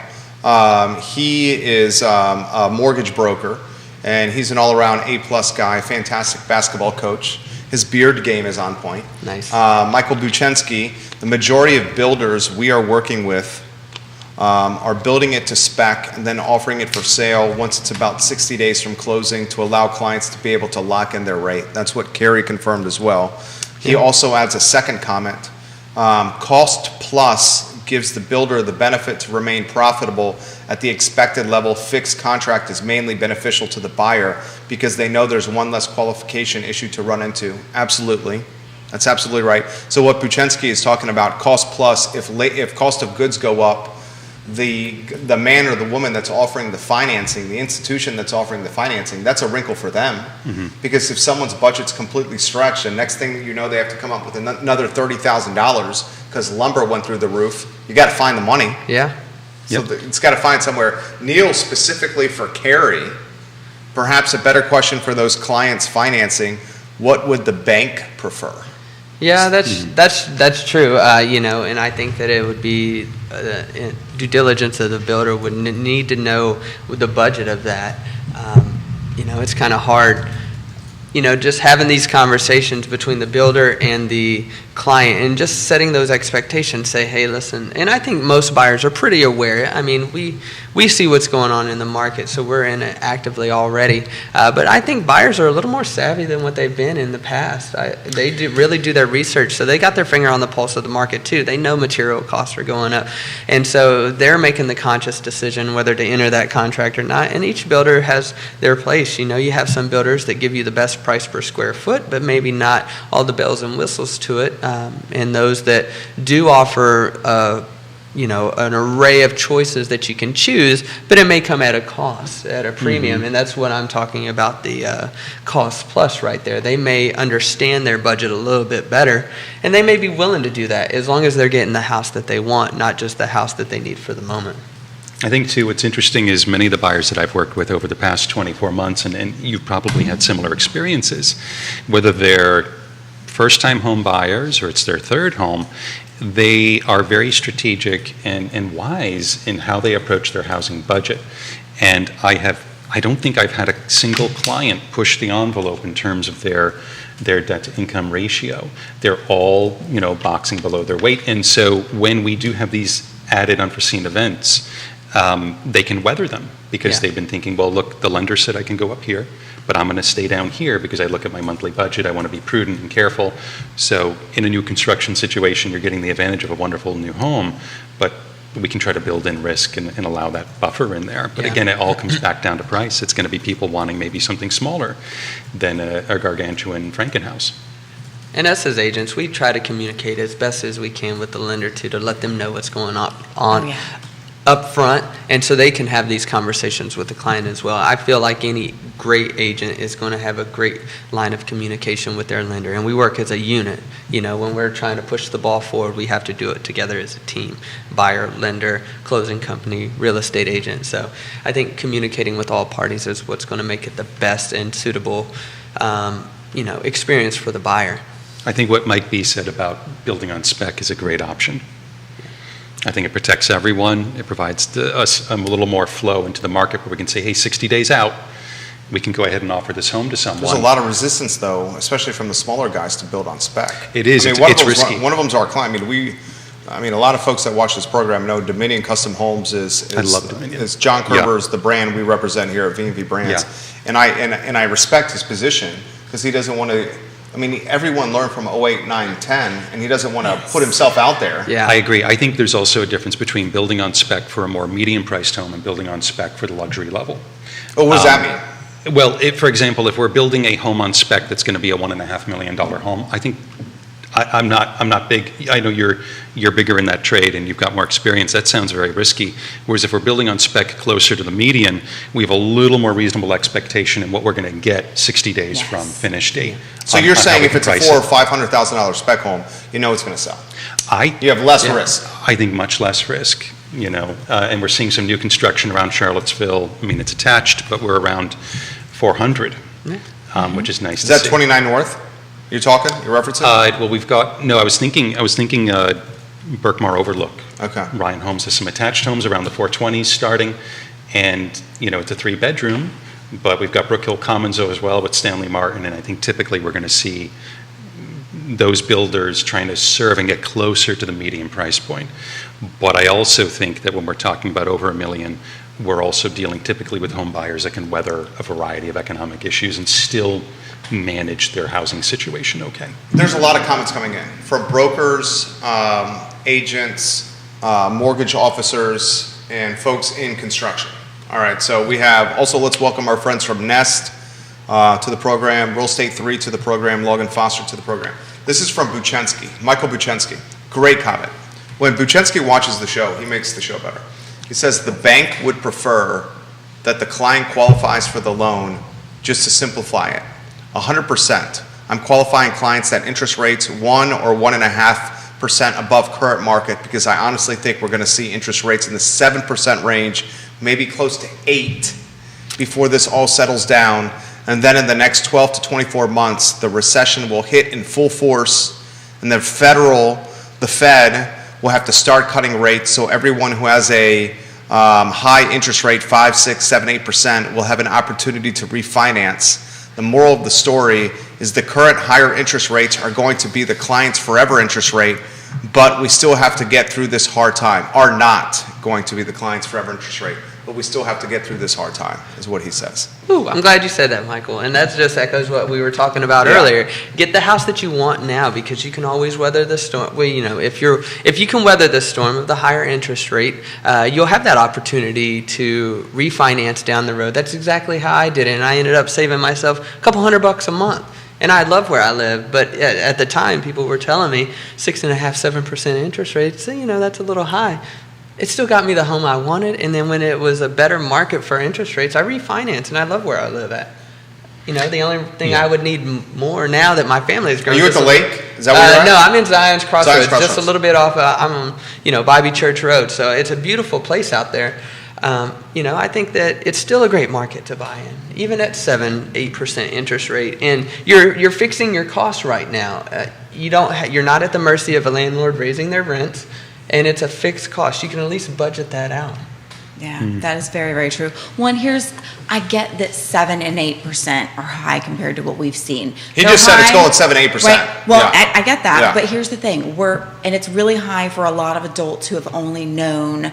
A: He is a mortgage broker, and he's an all-around A-plus guy, fantastic basketball coach. His beard game is on point.
B: Nice.
A: Michael Buchensky, the majority of builders we are working with are building it to spec and then offering it for sale once it's about 60 days from closing to allow clients to be able to lock in their rate. That's what Carrie confirmed as well. He also adds a second comment. Cost plus gives the builder the benefit to remain profitable at the expected level. Fixed contract is mainly beneficial to the buyer because they know there's one less qualification issue to run into. Absolutely. That's absolutely right. So what Buchensky is talking about, cost plus, if cost of goods go up, the man or the woman that's offering the financing, the institution that's offering the financing, that's a wrinkle for them. Because if someone's budget's completely stretched, and next thing you know, they have to come up with another $30,000 because lumber went through the roof, you got to find the money.
B: Yeah.
A: So it's got to find somewhere. Neil, specifically for Carrie, perhaps a better question for those clients financing, what would the bank prefer?
B: Yeah, that's true. And I think that it would be due diligence of the builder would need to know the budget of that. It's kind of hard. Just having these conversations between the builder and the client and just setting those expectations. Say, hey, listen, and I think most buyers are pretty aware. I mean, we see what's going on in the market, so we're in it actively already. But I think buyers are a little more savvy than what they've been in the past. They really do their research, so they got their finger on the pulse of the market too. They know material costs are going up, and so they're making the conscious decision whether to enter that contract or not. And each builder has their place. You have some builders that give you the best price per square foot, but maybe not all the bells and whistles to it. And those that do offer, an array of choices that you can choose, but it may come at a cost, at a premium. And that's what I'm talking about, the cost plus right there. They may understand their budget a little bit better, and they may be willing to do that as long as they're getting the house that they want, not just the house that they need for the moment.
C: I think, too, what's interesting is many of the buyers that I've worked with over the past 24 months, and you've probably had similar experiences, whether they're first-time home buyers or it's their third home, they are very strategic and wise in how they approach their housing budget. And I don't think I've had a single client push the envelope in terms of their debt-to-income ratio. They're all, boxing below their weight. And so when we do have these added unforeseen events, they can weather them because they've been thinking, well, look, the lender said I can go up here, but I'm going to stay down here because I look at my monthly budget. I want to be prudent and careful. So in a new construction situation, you're getting the advantage of a wonderful new home, but we can try to build in risk and allow that buffer in there. But again, it all comes back down to price. It's going to be people wanting maybe something smaller than a gargantuan Frankenhouse.
B: And us as agents, we try to communicate as best as we can with the lender to let them know what's going on up front, and so they can have these conversations with the client as well. I feel like any great agent is going to have a great line of communication with their lender, and we work as a unit. When we're trying to push the ball forward, we have to do it together as a team: buyer, lender, closing company, real estate agent. So I think communicating with all parties is what's going to make it the best and suitable experience for the buyer.
C: I think what Mike B said about building on spec is a great option. I think it protects everyone. It provides us a little more flow into the market where we can say, hey, 60 days out, we can go ahead and offer this home to someone.
A: There's a lot of resistance, though, especially from the smaller guys, to build on spec.
C: It is. It's risky.
A: One of them's our client. A lot of folks that watch this program know Dominion Custom Homes
C: I love Dominion.
A: is John Kerber's the brand we represent here at V&V Brands.
C: Yeah.
A: And I respect his position because he doesn't want to. Everyone learned from 08, 9, 10, and he doesn't want to put himself out there.
B: Yeah,
C: I agree. I think there's also a difference between building on spec for a more medium-priced home and building on spec for the luxury level.
A: Oh, what does that mean?
C: Well, for example, if we're building a home on spec that's going to be a $1.5 million home, I think I'm not big. I know you're bigger in that trade and you've got more experience. That sounds very risky. Whereas if we're building on spec closer to the median, we have a little more reasonable expectation in what we're going to get 60 days from finish date.
A: So you're saying if it's a $400,000 or $500,000 spec home, it's going to sell. You have less risk.
C: I think much less risk. And we're seeing some new construction around Charlottesville. It's attached, but we're around 400, which is nice.
A: Is that 29 North? You're referencing?
C: Well, we've got, no, I was thinking Berkmar Overlook.
A: Okay.
C: Ryan Homes has some attached homes around the 420s starting, and, it's a 3-bedroom, but we've got Brook Hill Commons as well with Stanley Martin, and I think typically we're going to see those builders trying to serve and get closer to the median price point. But I also think that when we're talking about over $1 million, we're also dealing typically with home buyers that can weather a variety of economic issues and still manage their housing situation okay.
A: There's a lot of comments coming in from brokers, agents, mortgage officers, and folks in construction. All right, so we have, also let's welcome our friends from Nest to the program, Real Estate 3 to the program, Logan Foster to the program. This is from Buchensky, Michael Buchensky. Great comment. When Buchensky watches the show, he makes the show better. He says the bank would prefer that the client qualifies for the loan just to simplify it. 100%. I'm qualifying clients at interest rates 1 or 1.5% above current market because I honestly think we're going to see interest rates in the 7% range, maybe close to 8 before this all settles down. And then in the next 12 to 24 months, the recession will hit in full force and the Fed will have to start cutting rates, so everyone who has a high interest rate, 5, 6, 7, 8%, will have an opportunity to refinance. The moral of the story is the current higher interest rates are going to be the client's forever interest rate, but we still have to get through this hard time, are not going to be the client's forever interest rate, but we still have to get through this hard time, is what he says.
B: Ooh, I'm glad you said that, Michael. And that just echoes what we were talking about
A: Yeah.
B: earlier. Get the house that you want now, because you can always weather the storm. Well, if you can weather the storm of the higher interest rate, you'll have that opportunity to refinance down the road. That's exactly how I did it, and I ended up saving myself a couple $100 a month. And I love where I live, but at the time, people were telling me 6.5%, 7% interest rates. That's a little high. It still got me the home I wanted, and then when it was a better market for interest rates, I refinanced, and I love where I live at. The only thing I would need more now that my family is growing.
A: Are you at the lake? Is that where you're at?
B: No, I'm in Zion's Crossroads,
A: Zion's Crossroads.
B: just a little bit off, Bybee Church Road. So it's a beautiful place out there. I think that it's still a great market to buy in, even at 7-8% interest rate. And you're fixing your costs right now. You're not at the mercy of a landlord raising their rents, and it's a fixed cost. You can at least budget that out.
D: Yeah, that is very, very true. I get that 7 and 8% are high compared to what we've seen.
A: He just said it's going 7-8%.
D: Right. Well,
A: Yeah.
D: I get that,
A: Yeah.
D: but here's the thing: and it's really high for a lot of adults who have only known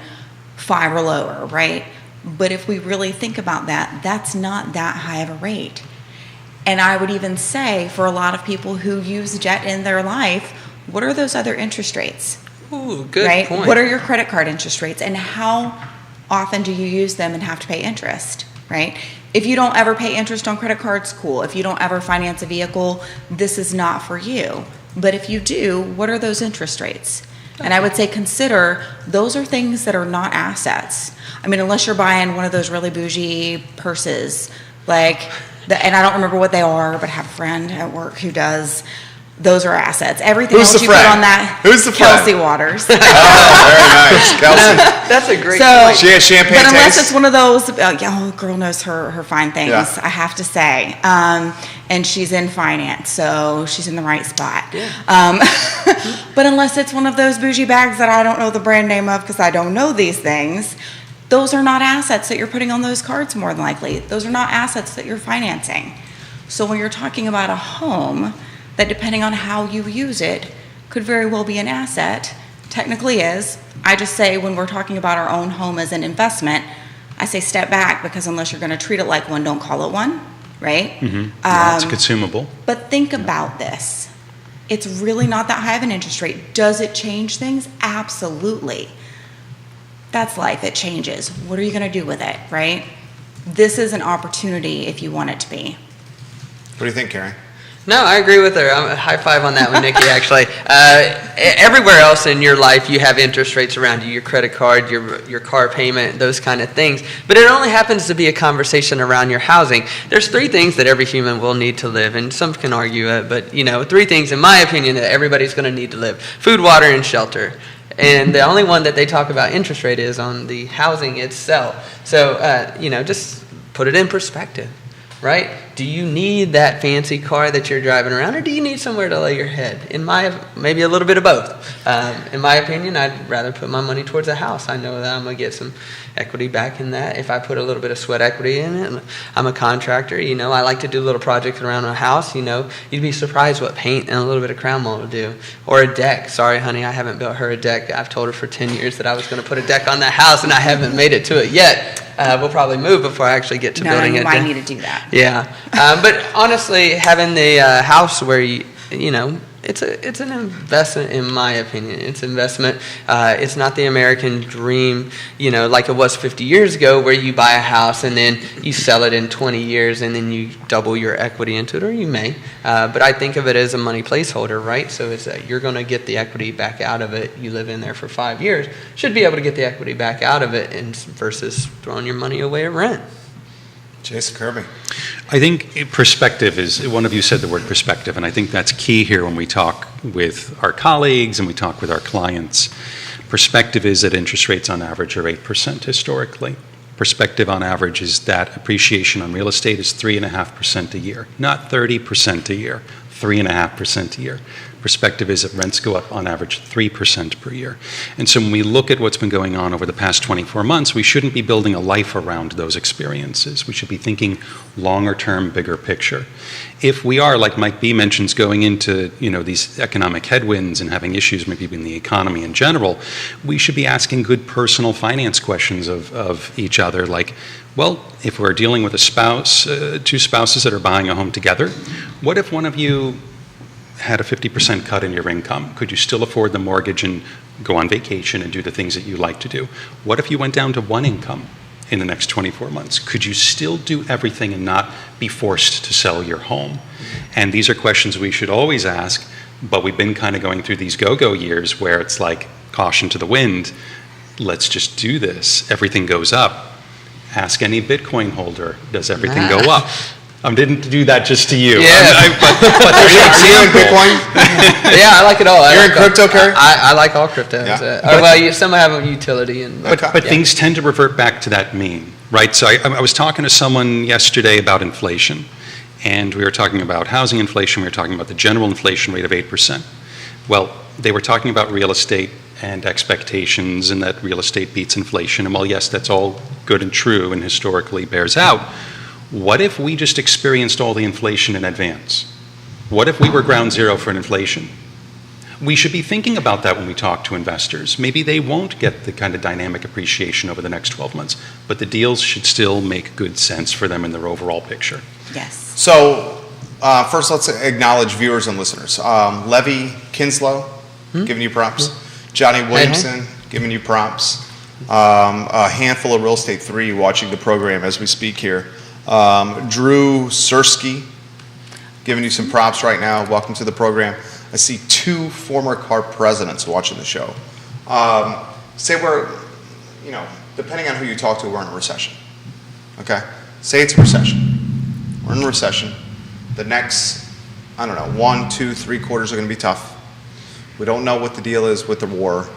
D: 5 or lower, right? But if we really think about that, that's not that high of a rate. And I would even say for a lot of people who use debt in their life, what are those other interest rates?
B: Ooh, good
D: Right?
B: point.
D: What are your credit card interest rates, and how often do you use them and have to pay interest, right? If you don't ever pay interest on credit cards, cool. If you don't ever finance a vehicle, this is not for you. But if you do, what are those interest rates? And I would say consider those are things that are not assets. I mean, unless you're buying one of those really bougie purses, and I don't remember what they are, but I have a friend at work who does. Those are assets. Everything
A: Who's
D: else
A: the
D: you put
A: friend?
D: on that.
A: Who's the friend?
D: Kelsey Waters.
A: Oh, very nice. Kelsey.
B: That's a great
D: So-
B: point.
A: She has champagne
D: But unless
A: taste?
D: it's one of those, girl knows her fine things,
A: Yeah.
D: I have to say. And she's in finance, so she's in the right spot.
B: Yeah.
D: But unless it's one of those bougie bags that I don't know the brand name of because I don't know these things, those are not assets that you're putting on those cards more than likely. Those are not assets that you're financing. So when you're talking about a home, that depending on how you use it, could very well be an asset, technically is. I just say when we're talking about our own home as an investment, I say step back, because unless you're going to treat it like one, don't call it one, right?
C: Yeah, it's consumable.
D: But think about this. It's really not that high of an interest rate. Does it change things? Absolutely. That's life. It changes. What are you going to do with it, right? This is an opportunity if you want it to be.
A: What do you think, Carrie?
B: No, I agree with her. I'm a high five on that one, Nikki, actually. Everywhere else in your life, you have interest rates around you, your credit card, your car payment, those kind of things. But it only happens to be a conversation around your housing. There's 3 things that every human will need to live, and some can argue it, but 3 things, in my opinion, that everybody's going to need to live: food, water, and shelter. And the only one that they talk about interest rate is on the housing itself. So, just put it in perspective. Right? Do you need that fancy car that you're driving around, or do you need somewhere to lay your head? Maybe a little bit of both. In my opinion, I'd rather put my money towards a house. I know that I'm going to get some equity back in that if I put a little bit of sweat equity in it. I'm a contractor. I like to do little projects around a house. You'd be surprised what paint and a little bit of crown mold will do. Or a deck. Sorry, honey, I haven't built her a deck. I've told her for 10 years that I was going to put a deck on that house, and I haven't made it to it yet. We'll probably move before I actually get to building it.
D: You might need to do that.
B: Yeah, but honestly, having the house where it's an investment, in my opinion. It's investment. It's not the American dream, like it was 50 years ago, where you buy a house and then you sell it in 20 years and then you double your equity into it, or you may. But I think of it as a money placeholder, right? So it's you're going to get the equity back out of it. You live in there for 5 years, should be able to get the equity back out of it, versus throwing your money away at rent.
A: Jason Kirby.
C: I think perspective is, one of you said the word perspective, and I think that's key here when we talk with our colleagues and we talk with our clients. Perspective is that interest rates on average are 8% historically. Perspective on average is that appreciation on real estate is 3.5% a year, not 30% a year, 3.5% a year. perspective is that rents go up on average 3% per year. And so when we look at what's been going on over the past 24 months, we shouldn't be building a life around those experiences. We should be thinking longer term, bigger picture. If we are, like Mike B mentions, going into these economic headwinds and having issues maybe in the economy in general, we should be asking good personal finance questions of each other, like, well, if we're dealing with a spouse, two spouses that are buying a home together, what if one of you had a 50% cut in your income? Could you still afford the mortgage and go on vacation and do the things that you like to do? What if you went down to one income in the next 24 months? Could you still do everything and not be forced to sell your home? And these are questions we should always ask, but we've been kind of going through these go-go years where it's like caution to the wind. Let's just do this. Everything goes up. Ask any Bitcoin holder, does everything go up? I didn't do that just to you.
B: Yeah.
C: But
A: Are you in Bitcoin?
B: Yeah, I like it all.
A: You're in crypto, Kerry?
B: I like all cryptos.
A: Yeah.
B: Some have a utility.
C: But things tend to revert back to that mean, right? So I was talking to someone yesterday about inflation, and we were talking about housing inflation. We were talking about the general inflation rate of 8%. Well, they were talking about real estate and expectations, and that real estate beats inflation. And while yes, that's all good and true and historically bears out, what if we just experienced all the inflation in advance? What if we were ground zero for an inflation? We should be thinking about that when we talk to investors. Maybe they won't get the kind of dynamic appreciation over the next 12 months, but the deals should still make good sense for them in their overall picture.
D: Yes.
A: So, first let's acknowledge viewers and listeners. Levy Kinslow, giving you props. Johnny Williamson, giving you props. A handful of Real Estate 3 watching the program as we speak here. Drew Sersky, giving you some props right now. Welcome to the program. I see 2 former CARP presidents watching the show. Say we're, depending on who you talk to, we're in a recession. Okay? Say it's a recession. We're in a recession. The next, 1, 2, 3 quarters are going to be tough. We don't know what the deal is with the war,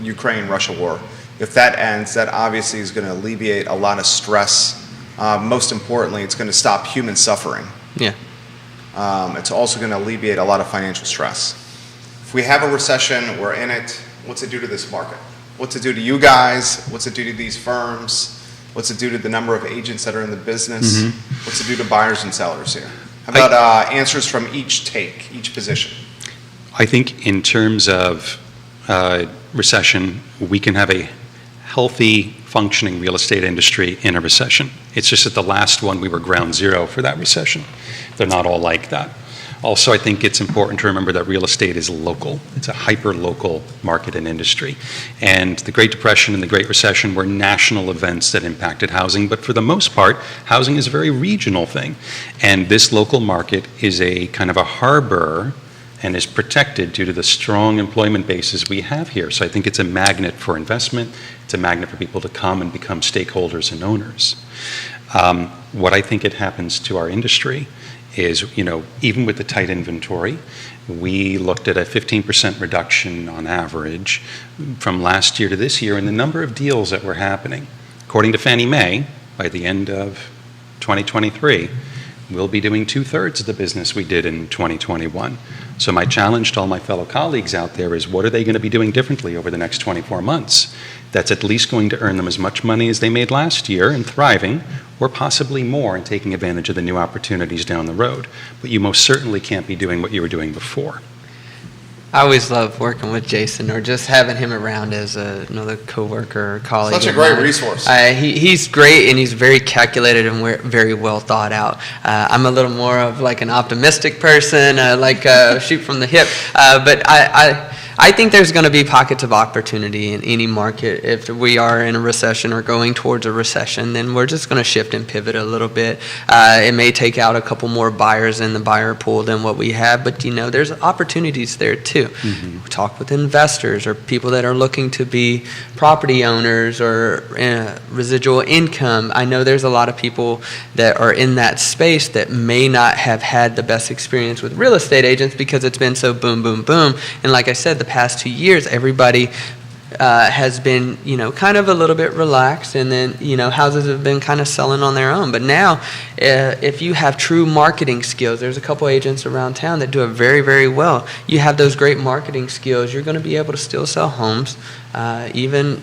A: Ukraine-Russia war. If that ends, that obviously is going to alleviate a lot of stress. Most importantly, it's going to stop human suffering.
B: Yeah.
A: It's also going to alleviate a lot of financial stress. If we have a recession, we're in it, what's it do to this market? What's it do to you guys? What's it do to these firms? What's it do to the number of agents that are in the business? Mm-hmm. What's it do to buyers and sellers here? How about answers from each position?
C: I think in terms of recession, we can have a healthy, functioning real estate industry in a recession. It's just that the last one, we were ground zero for that recession. They're not all like that. Also, I think it's important to remember that real estate is local. It's a hyper-local market and industry. And the Great Depression and the Great Recession were national events that impacted housing, but for the most part, housing is a very regional thing. And this local market is a kind of a harbor and is protected due to the strong employment bases we have here. So I think it's a magnet for investment. It's a magnet for people to come and become stakeholders and owners. What I think it happens to our industry is, even with the tight inventory, we looked at a 15% reduction on average from last year to this year in the number of deals that were happening. According to Fannie Mae, by the end of 2023, we'll be doing 2/3 of the business we did in 2021. So my challenge to all my fellow colleagues out there is, what are they going to be doing differently over the next 24 months that's at least going to earn them as much money as they made last year and thriving, or possibly more and taking advantage of the new opportunities down the road? But you most certainly can't be doing what you were doing before.
B: I always love working with Jason, or just having him around as another coworker or colleague.
A: Such a great resource.
B: He's great, and he's very calculated and very well thought out. I'm a little more of like an optimistic person, shoot from the hip. But I think there's going to be pockets of opportunity in any market. If we are in a recession or going towards a recession, then we're just going to shift and pivot a little bit. It may take out a couple more buyers in the buyer pool than what we have, but there's opportunities there too. Mm-hmm. We talk with investors or people that are looking to be property owners or residual income. I know there's a lot of people that are in that space that may not have had the best experience with real estate agents because it's been so boom, boom, boom. And like I said, the past 2 years, everybody has been, kind of a little bit relaxed, and then, houses have been kind of selling on their own. But now, if you have true marketing skills, there's a couple agents around town that do it very, very well. You have those great marketing skills, you're going to be able to still sell homes. Even,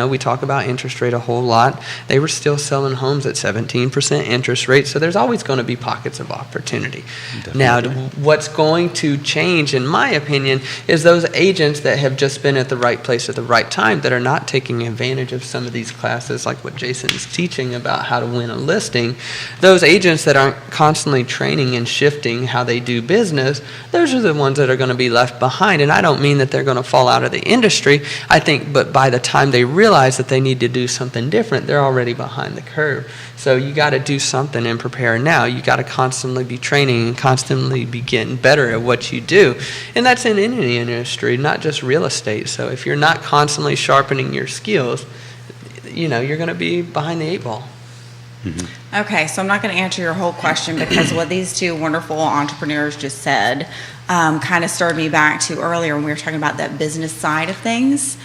B: we talk about interest rate a whole lot. They were still selling homes at 17% interest rate, so there's always going to be pockets of opportunity.
C: Definitely.
B: Now, what's going to change, in my opinion, is those agents that have just been at the right place at the right time, that are not taking advantage of some of these classes, like what Jason's teaching about how to win a listing. Those agents that aren't constantly training and shifting how they do business, those are the ones that are going to be left behind. And I don't mean that they're going to fall out of the industry. I think, but by the time they realize that they need to do something different, they're already behind the curve. So you got to do something and prepare now. You got to constantly be training and constantly be getting better at what you do. And that's in any industry, not just real estate. So if you're not constantly sharpening your skills, you're going to be behind the 8 ball.
C: Mm-hmm.
D: Okay, so I'm not going to answer your whole question, because what these two wonderful entrepreneurs just said kind of stirred me back to earlier when we were talking about that business side of things.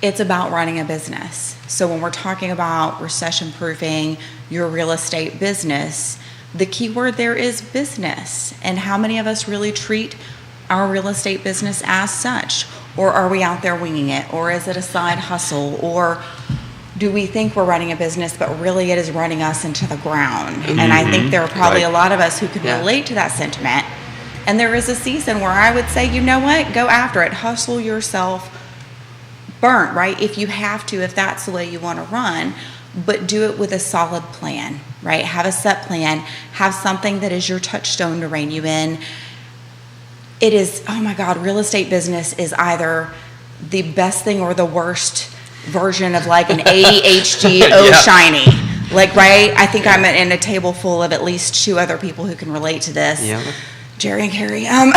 D: It's about running a business. So when we're talking about recession-proofing your real estate business, the key word there is business. And how many of us really treat our real estate business as such? Or are we out there winging it? Or is it a side hustle? Or do we think we're running a business, but really it is running us into the ground?
B: Mm-hmm.
D: And I think there are probably
C: Right.
D: a lot of us who can
B: Yeah.
D: relate to that sentiment. And there is a season where I would say, you know what? Go after it. Hustle yourself burnt, right? If you have to, if that's the way you want to run, but do it with a solid plan, right? Have a set plan. Have something that is your touchstone to rein you in. It is, oh my God, real estate business is either the best thing or the worst version of like an ADHD
B: Yeah.
D: shiny. Like, right? I think I'm in a table full of at least 2 other people who can relate to this.
B: Yeah.
D: Jerry and Carrie.
B: Yeah.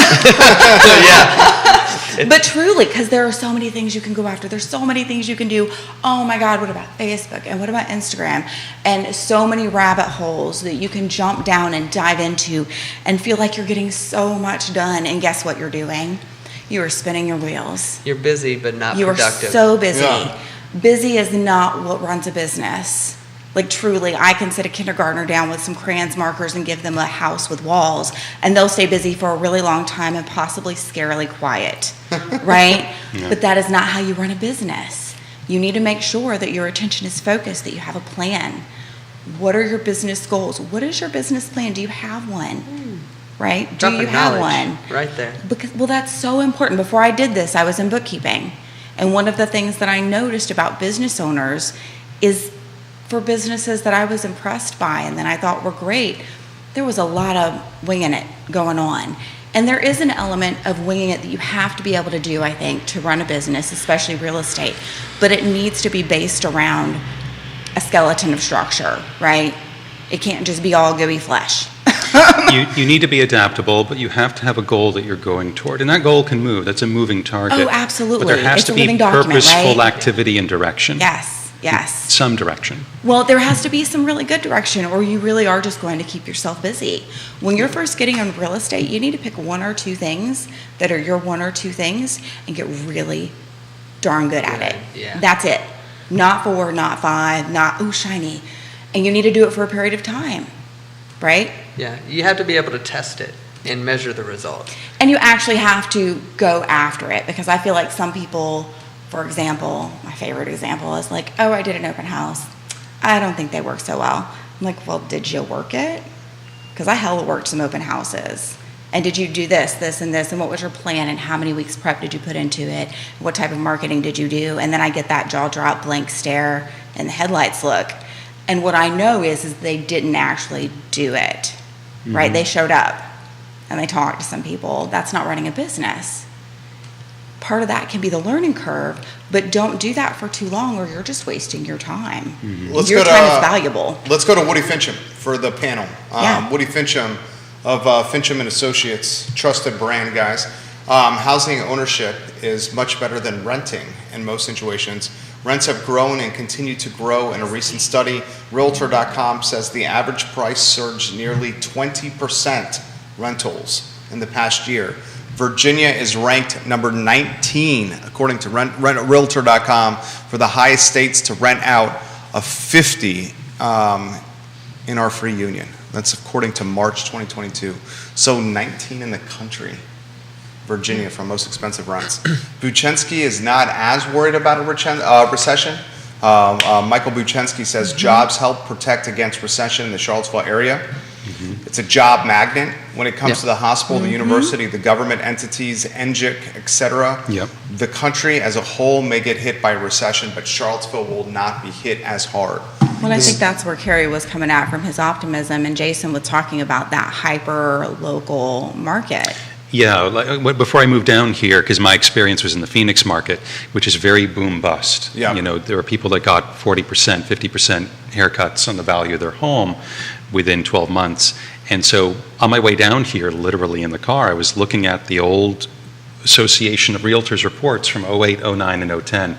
D: But truly, because there are so many things you can go after. There's so many things you can do. Oh my God, what about Facebook? And what about Instagram? And so many rabbit holes that you can jump down and dive into and feel like you're getting so much done. And guess what you're doing? You are spinning your wheels.
B: You're busy, but not
D: You are
B: productive.
D: so busy.
A: Yeah.
D: Busy is not what runs a business. Like truly, I can sit a kindergartner down with some crayons, markers, and give them a house with walls, and they'll stay busy for a really long time and possibly scarily quiet, right?
C: Yeah.
D: But that is not how you run a business. You need to make sure that your attention is focused, that you have a plan. What are your business goals? What is your business plan? Do you have one? Right? Do
B: Drop
D: you
B: of
D: have
B: knowledge
D: one?
B: right there.
D: Because, well, that's so important. Before I did this, I was in bookkeeping. And one of the things that I noticed about business owners is for businesses that I was impressed by and that I thought were great, there was a lot of winging it going on. And there is an element of winging it that you have to be able to do, I think, to run a business, especially real estate. But it needs to be based around a skeleton of structure, right? It can't just be all gooey flesh.
C: You need to be adaptable, but you have to have a goal that you're going toward. And that goal can move. That's a moving target.
D: Oh, absolutely.
C: But there has
D: It's
C: to
D: a
C: be
D: living document,
C: purposeful
D: right?
C: activity and direction.
D: Yes, yes.
C: Some direction.
D: Well, there has to be some really good direction, or you really are just going to keep yourself busy. When you're first getting in real estate, you need to pick 1 or 2 things that are your 1 or 2 things and get really darn good at it.
B: Yeah.
D: That's it. Not 4, not 5, not, ooh, shiny. And you need to do it for a period of time, right?
B: Yeah, you have to be able to test it and measure the result.
D: And you actually have to go after it, because I feel like some people, for example, my favorite example is like, oh, I did an open house. I don't think they work so well. I'm like, well, did you work it? Because I hella worked some open houses. And did you do this, this, and this? And what was your plan? And how many weeks prep did you put into it? What type of marketing did you do? And then I get that jaw drop, blank stare, and the headlights look. And what I know is they didn't actually do it, right? They showed up and they talked to some people. That's not running a business. Part of that can be the learning curve, but don't do that for too long or you're just wasting your time.
A: Let's
D: Your
A: go to,
D: time is valuable.
A: Let's go to Woody Fincham for the panel.
D: Yeah.
A: Woody Fincham of Fincham and Associates, trusted brand guys. Housing ownership is much better than renting in most situations. Rents have grown and continue to grow. In a recent study, Realtor.com says the average price surged nearly 20% rentals in the past year. Virginia is ranked number 19, according to RentRealtor.com, for the highest states to rent out of 50 in our free union. That's according to March 2022. So 19 in the country, Virginia, for most expensive rents. Buchensky is not as worried about a recession. Michael Buchensky says jobs help protect against recession in the Charlottesville area. It's a job magnet when it comes to the hospital, the university, the government entities, NGIC, et cetera. The country as a whole may get hit by a recession, but Charlottesville will not be hit as hard.
D: Well, I think that's where Kerry was coming at from his optimism, and Jason was talking about that hyper-local market.
C: Yeah, before I moved down here, because my experience was in the Phoenix market, which is very boom-bust.
A: Yeah.
C: You know, there were people that got 40%, 50% haircuts on the value of their home within 12 months. And so on my way down here, literally in the car, I was looking at the old Association of Realtors reports from 08, 09, and 010.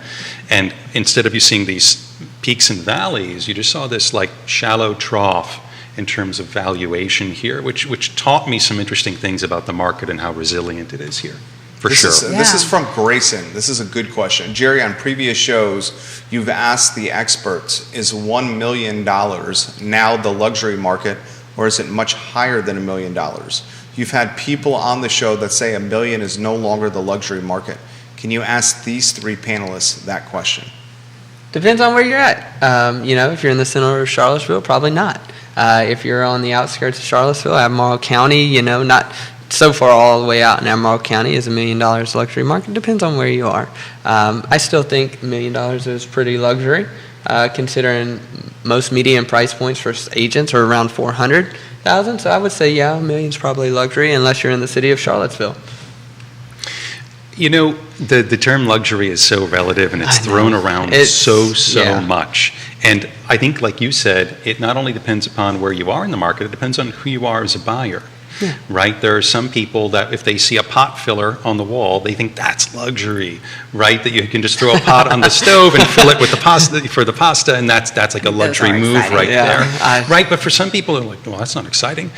C: And instead of you seeing these peaks and valleys, you just saw this like shallow trough in terms of valuation here, which taught me some interesting things about the market and how resilient it is here,
A: This is from Grayson. This is a good question. Jerry, on previous shows, you've asked the experts, is $1 million now the luxury market, or is it much higher than $1 million? You've had people on the show that say $1 million is no longer the luxury market. Can you ask these three panelists that question?
B: Depends on where you're at. You know, if you're in the center of Charlottesville, probably not. If you're on the outskirts of Charlottesville, Albemarle County, you know, not so far all the way out in Albemarle County is $1 million luxury market. Depends on where you are. I still think $1 million is pretty luxury, considering most median price points for agents are around $400,000. So I would say, yeah, $1 million is probably luxury unless you're in the city of Charlottesville.
C: You know, the term luxury is so relative, and it's thrown around so much. And I think, like you said, it not only depends upon where you are in the market, it depends on who you are as a buyer. Yeah. Right? There are some people that if they see a pot filler on the wall, they think that's luxury, right? That you can just throw a pot on the stove and fill it with the pasta, and that's like a luxury move right there. Right? But for some people, they're like, well, that's not exciting.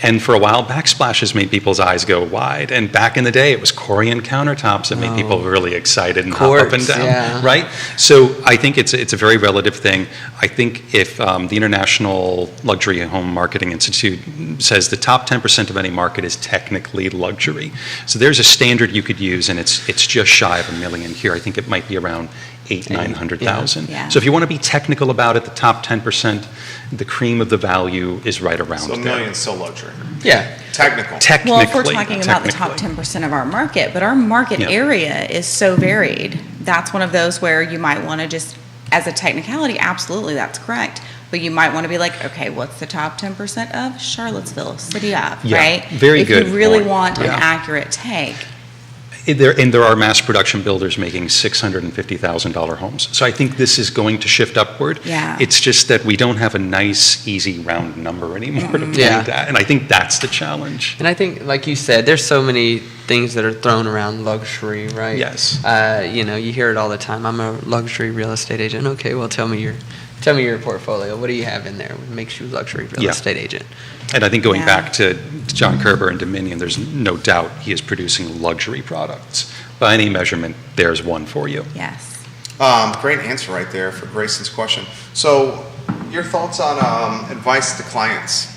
C: And for a while, backsplashes made people's eyes go wide. And back in the day, it was Corian countertops that made people really excited and hop up and down, right? So I think it's a very relative thing. I think if the International Luxury Home Marketing Institute says the top 10% of any market is technically luxury. So there's a standard you could use, and it's just shy of $1 million here. I think it might be around 900,000. Yeah. So if you want to be technical about it, the top 10%, the cream of the value is right around there.
A: So $1 million's still luxury.
B: Yeah.
A: Technically.
D: Well, if we're talking about the top 10% of our market, but our market area is so varied. That's one of those where you might want to just, as a technicality, absolutely, that's correct. But you might want to be like, okay, what's the top 10% of Charlottesville, city of, right?
C: Very good.
D: If you really want an accurate take.
C: There are mass production builders making $650,000 homes. So I think this is going to shift upward.
D: Yeah.
C: It's just that we don't have a nice, easy, round number anymore to point at. And I think that's the challenge.
B: And I think, like you said, there's so many things that are thrown around luxury, right?
C: Yes.
B: You know, you hear it all the time. I'm a luxury real estate agent. Okay, well, tell me your portfolio. What do you have in there? What makes you a luxury real estate agent?
C: And I think going back to John Kerber and Dominion, there's no doubt he is producing luxury products. By any measurement, there's one for you.
D: Yes.
A: Great answer right there for Grayson's question. So your thoughts on advice to clients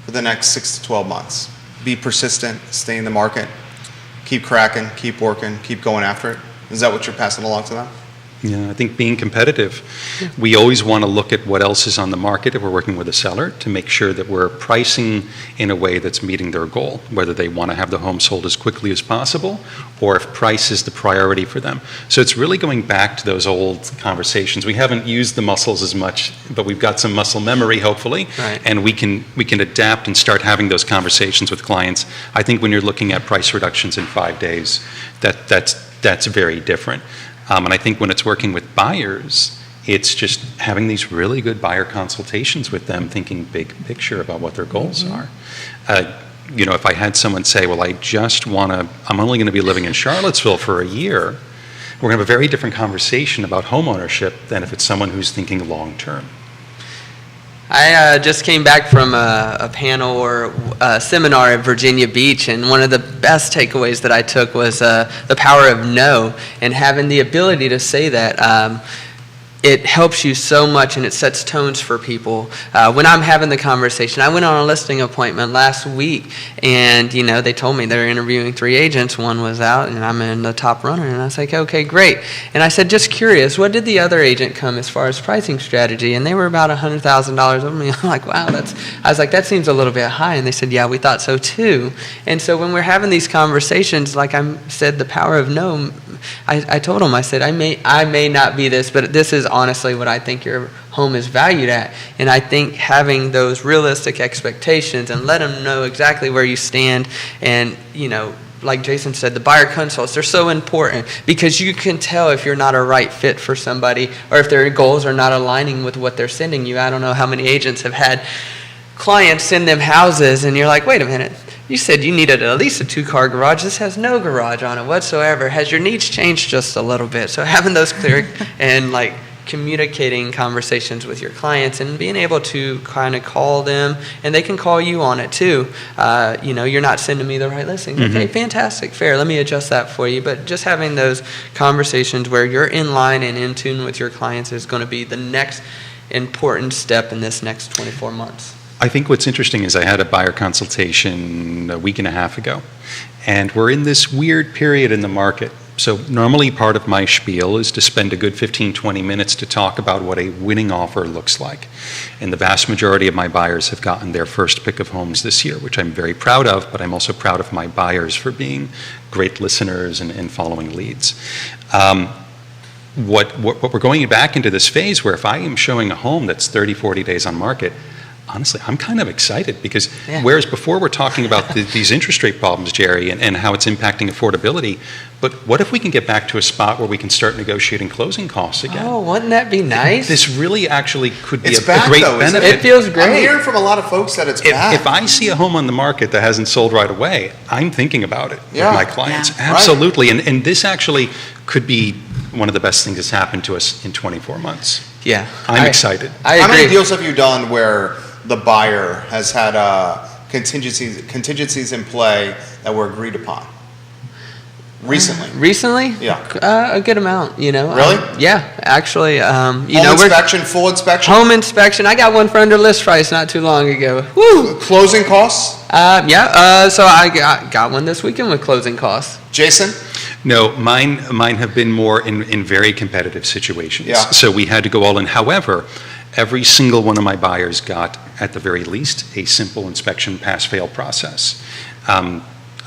A: for the next 6 to 12 months? Be persistent, stay in the market, keep cracking, keep working, keep going after it. Is that what you're passing along to them?
C: Yeah, I think being competitive. We always want to look at what else is on the market if we're working with a seller to make sure that we're pricing in a way that's meeting their goal, whether they want to have the home sold as quickly as possible or if price is the priority for them. So it's really going back to those old conversations. We haven't used the muscles as much, but we've got some muscle memory, hopefully, and we can adapt and start having those conversations with clients. I think when you're looking at price reductions in 5 days, that's very different. And I think when it's working with buyers, it's just having these really good buyer consultations with them, thinking big picture about what their goals are. You know, if I had someone say, well, I'm only going to be living in Charlottesville for a year, we're going to have a very different conversation about home ownership than if it's someone who's thinking long term.
B: I just came back from a panel or a seminar at Virginia Beach, and one of the best takeaways that I took was the power of no, and having the ability to say that. It helps you so much, and it sets tones for people. When I'm having the conversation, I went on a listing appointment last week, and they told me they're interviewing 3 agents. One was out, and I'm in the top runner. And I was like, okay, great. And I said, just curious, what did the other agent come as far as pricing strategy? And they were about $100,000 over me. I'm like, wow, I was like, that seems a little bit high. And they said, yeah, we thought so too. And so when we're having these conversations, like I said, the power of no. I told them, I said, I may not be this, but this is honestly what I think your home is valued at. And I think having those realistic expectations and let them know exactly where you stand, and like Jason said, the buyer consults, they're so important because you can tell if you're not a right fit for somebody or if their goals are not aligning with what they're sending you. I don't know how many agents have had clients send them houses, and you're like, wait a minute. You said you needed at least a 2-car garage. This has no garage on it whatsoever. Has your needs changed just a little bit? So having those clear and communicating conversations with your clients and being able to kind of call them, and they can call you on it too. You're not sending me the right listing.
C: Mm-hmm.
B: Okay, fantastic, fair. Let me adjust that for you. But just having those conversations where you're in line and in tune with your clients is going to be the next important step in this next 24 months.
C: I think what's interesting is I had a buyer consultation a week and a half ago, and we're in this weird period in the market. So normally part of my spiel is to spend a good 15-20 minutes to talk about what a winning offer looks like. And the vast majority of my buyers have gotten their first pick of homes this year, which I'm very proud of, but I'm also proud of my buyers for being great listeners and following leads. What we're going back into this phase where if I am showing a home that's 30, 40 days on market, honestly, I'm kind of excited because whereas before we're talking about these interest rate problems, Jerry, and how it's impacting affordability, but what if we can get back to a spot where we can start negotiating closing costs again?
B: Oh, wouldn't that be nice?
C: This really actually could be
A: It's
C: a
A: back,
C: great
A: though, isn't
C: benefit.
B: It feels great.
A: I'm hearing from a lot of folks that it's back.
C: If I see a home on the market that hasn't sold right away, I'm thinking about it
A: Yeah.
C: with my clients.
D: Yeah.
C: Absolutely. And this actually could be one of the best things that's happened to us in 24 months.
B: Yeah.
C: I'm excited.
B: I
A: How
B: agree.
A: many deals have you done where the buyer has had contingencies in play that were agreed upon? Recently.
B: Recently?
A: Yeah.
B: A good amount,
A: Really?
B: Yeah, actually,
A: Home inspection, full inspection?
B: home inspection. I got one for under list price not too long ago. Woo!
A: Closing costs?
B: So I got one this weekend with closing costs.
A: Jason?
C: No, mine have been more in very competitive situations.
A: Yeah.
C: So we had to go all in. However, every single one of my buyers got, at the very least, a simple inspection pass-fail process.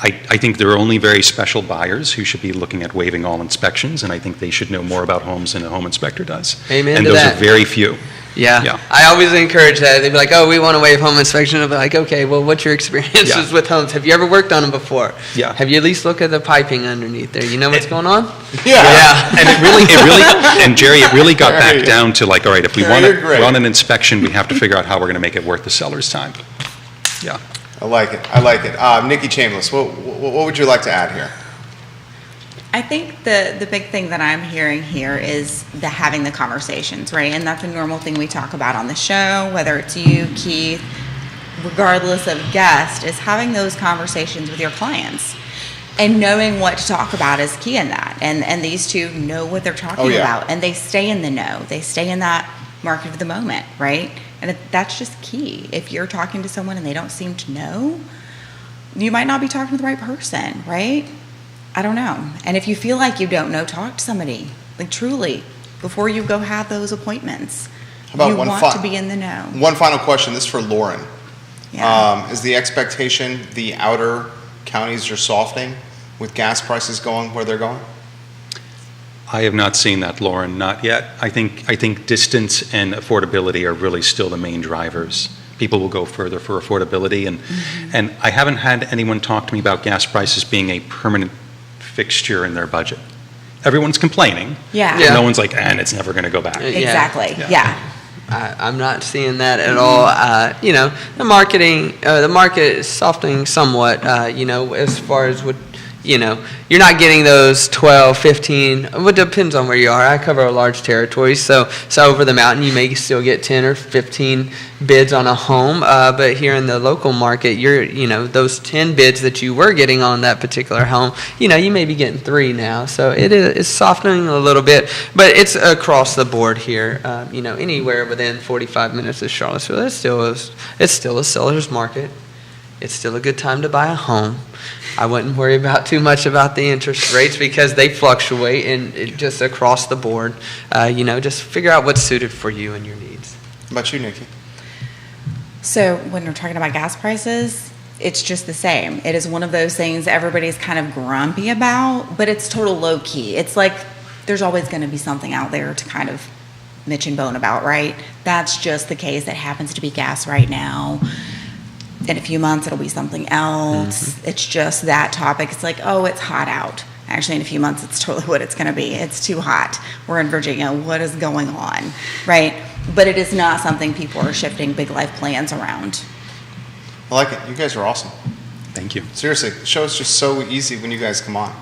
C: I think there are only very special buyers who should be looking at waiving all inspections, and I think they should know more about homes than a home inspector does.
B: Amen
C: and
B: to
C: those
B: that.
C: are very few.
B: Yeah. I always encourage that. They'd be like, oh, we want to waive home inspection. I'll be like, okay, well, what's your experiences
C: Yeah.
B: with homes? Have you ever worked on them before?
C: Yeah.
B: Have you at least looked at the piping underneath there? You know what's going on?
A: Yeah.
C: And it really, and Jerry, it really got
A: There you
C: back
A: go.
C: down to like, all right, if we
A: Yeah,
C: want
A: you're
C: to
A: great.
C: run an inspection, we have to figure out how we're going to make it worth the seller's time. Yeah.
A: I like it. Nikki Chambliss, what would you like to add here?
D: I think the big thing that I'm hearing here is having the conversations, right? And that's a normal thing we talk about on the show, whether it's you, Keith, regardless of guest, is having those conversations with your clients. And knowing what to talk about is key in that. And these two know what they're talking about, and they stay in the know. They stay in that market of the moment, right? And that's just key. If you're talking to someone and they don't seem to know, you might not be talking to the right person, right? I don't know. And if you feel like you don't know, talk to somebody, like truly, before you go have those appointments.
A: How about
D: you
A: one
D: want to be in the know.
A: One final question, this is for Lauren.
D: Yeah.
A: Is the expectation the outer counties are softening with gas prices going where they're going?
C: I have not seen that, Lauren, not yet. I think distance and affordability are really still the main drivers. People will go further for affordability, and I haven't had anyone talk to me about gas prices being a permanent fixture in their budget. Everyone's complaining.
D: Yeah.
C: But no one's like, and it's never going to go back.
B: Yeah.
D: Exactly.
C: Yeah.
D: Yeah.
B: I'm not seeing that at all. The market is softening somewhat, as far as what, you're not getting those 12, 15, it depends on where you are. I cover a large territory, so over the mountain you may still get 10 or 15 bids on a home, but here in the local market, those 10 bids that you were getting on that particular home, you may be getting 3 now. So it's softening a little bit, but it's across the board here. Anywhere within 45 minutes of Charlottesville, it's still a seller's market. It's still a good time to buy a home. I wouldn't worry too much about the interest rates because they fluctuate and just across the board. Just figure out what's suited for you and your needs.
A: How about you, Nikki?
D: So when we're talking about gas prices, it's just the same. It is one of those things everybody's kind of grumpy about, but it's total low key. It's like there's always going to be something out there to kind of bitch and bone about, right? That's just the case. It happens to be gas right now. In a few months, it'll be something else. Mm-hmm. It's just that topic. It's like, oh, it's hot out. Actually, in a few months, it's totally what it's going to be. It's too hot. We're in Virginia. What is going on, right? But it is not something people are shifting big life plans around.
A: I like it. You guys are awesome.
C: Thank you.
A: Seriously, the show is just so easy when you guys come on.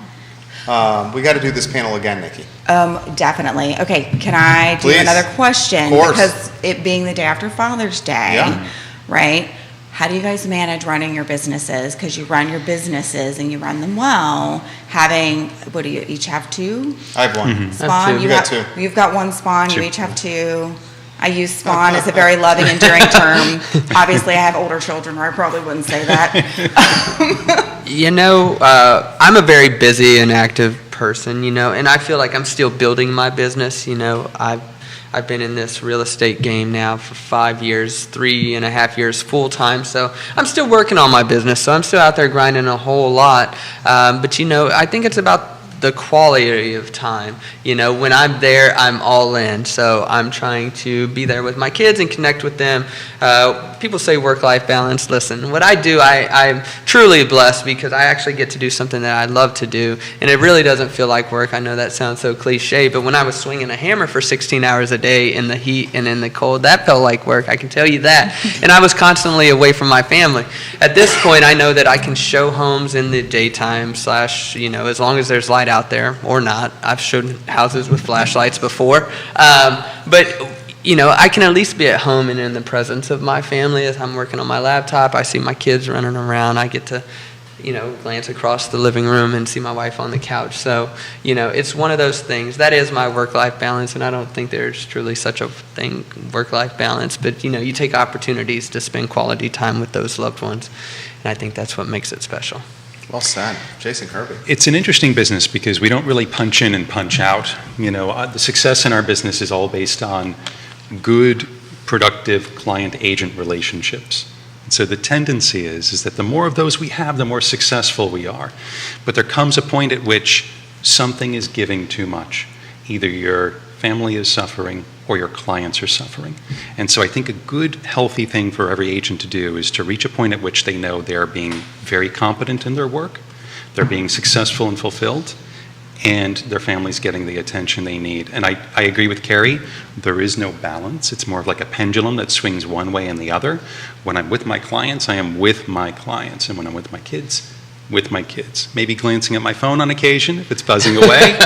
A: We got to do this panel again, Nikki.
D: Definitely. Okay, can I do
A: Please.
D: Another question?
A: Of course.
D: Because it being the day after Father's Day,
A: Yeah.
D: right? How do you guys manage running your businesses? Because you run your businesses and you run them well. What do you each have 2?
A: I have one.
C: Mm-hmm.
D: Spawn?
B: I have 2.
A: You got 2.
D: You've got 1 Spawn.
C: Two.
D: You each have 2. I use Spawn as a very loving, endearing term. Obviously, I have older children, or I probably wouldn't say that.
B: I'm a very busy and active person, and I feel like I'm still building my business. I've been in this real estate game now for 5 years, 3.5 years full time. So I'm still working on my business. So I'm still out there grinding a whole lot. But I think it's about the quality of time. When I'm there, I'm all in. So I'm trying to be there with my kids and connect with them. People say work-life balance. Listen, what I do, I'm truly blessed because I actually get to do something that I love to do. And it really doesn't feel like work. I know that sounds so cliche, but when I was swinging a hammer for 16 hours a day in the heat and in the cold, that felt like work. I can tell you that. And I was constantly away from my family. At this point, I know that I can show homes in the daytime / as long as there's light out there or not. I've showed houses with flashlights before. But I can at least be at home and in the presence of my family as I'm working on my laptop. I see my kids running around. I get to, glance across the living room and see my wife on the couch. So, it's one of those things. That is my work-life balance, and I don't think there's truly such a thing, work-life balance. But, you take opportunities to spend quality time with those loved ones, and I think that's what makes it special.
A: Well said. Jason Kirby.
C: It's an interesting business because we don't really punch in and punch out. The success in our business is all based on good, productive client-agent relationships. And so the tendency is that the more of those we have, the more successful we are. But there comes a point at which something is giving too much. Either your family is suffering or your clients are suffering. And so I think a good, healthy thing for every agent to do is to reach a point at which they know they are being very competent in their work, they're being successful and fulfilled, and their family's getting the attention they need. And I agree with Carrie, there is no balance. It's more of like a pendulum that swings one way and the other. When I'm with my clients, I am with my clients. And when I'm with my kids, with my kids. Maybe glancing at my phone on occasion if it's buzzing away.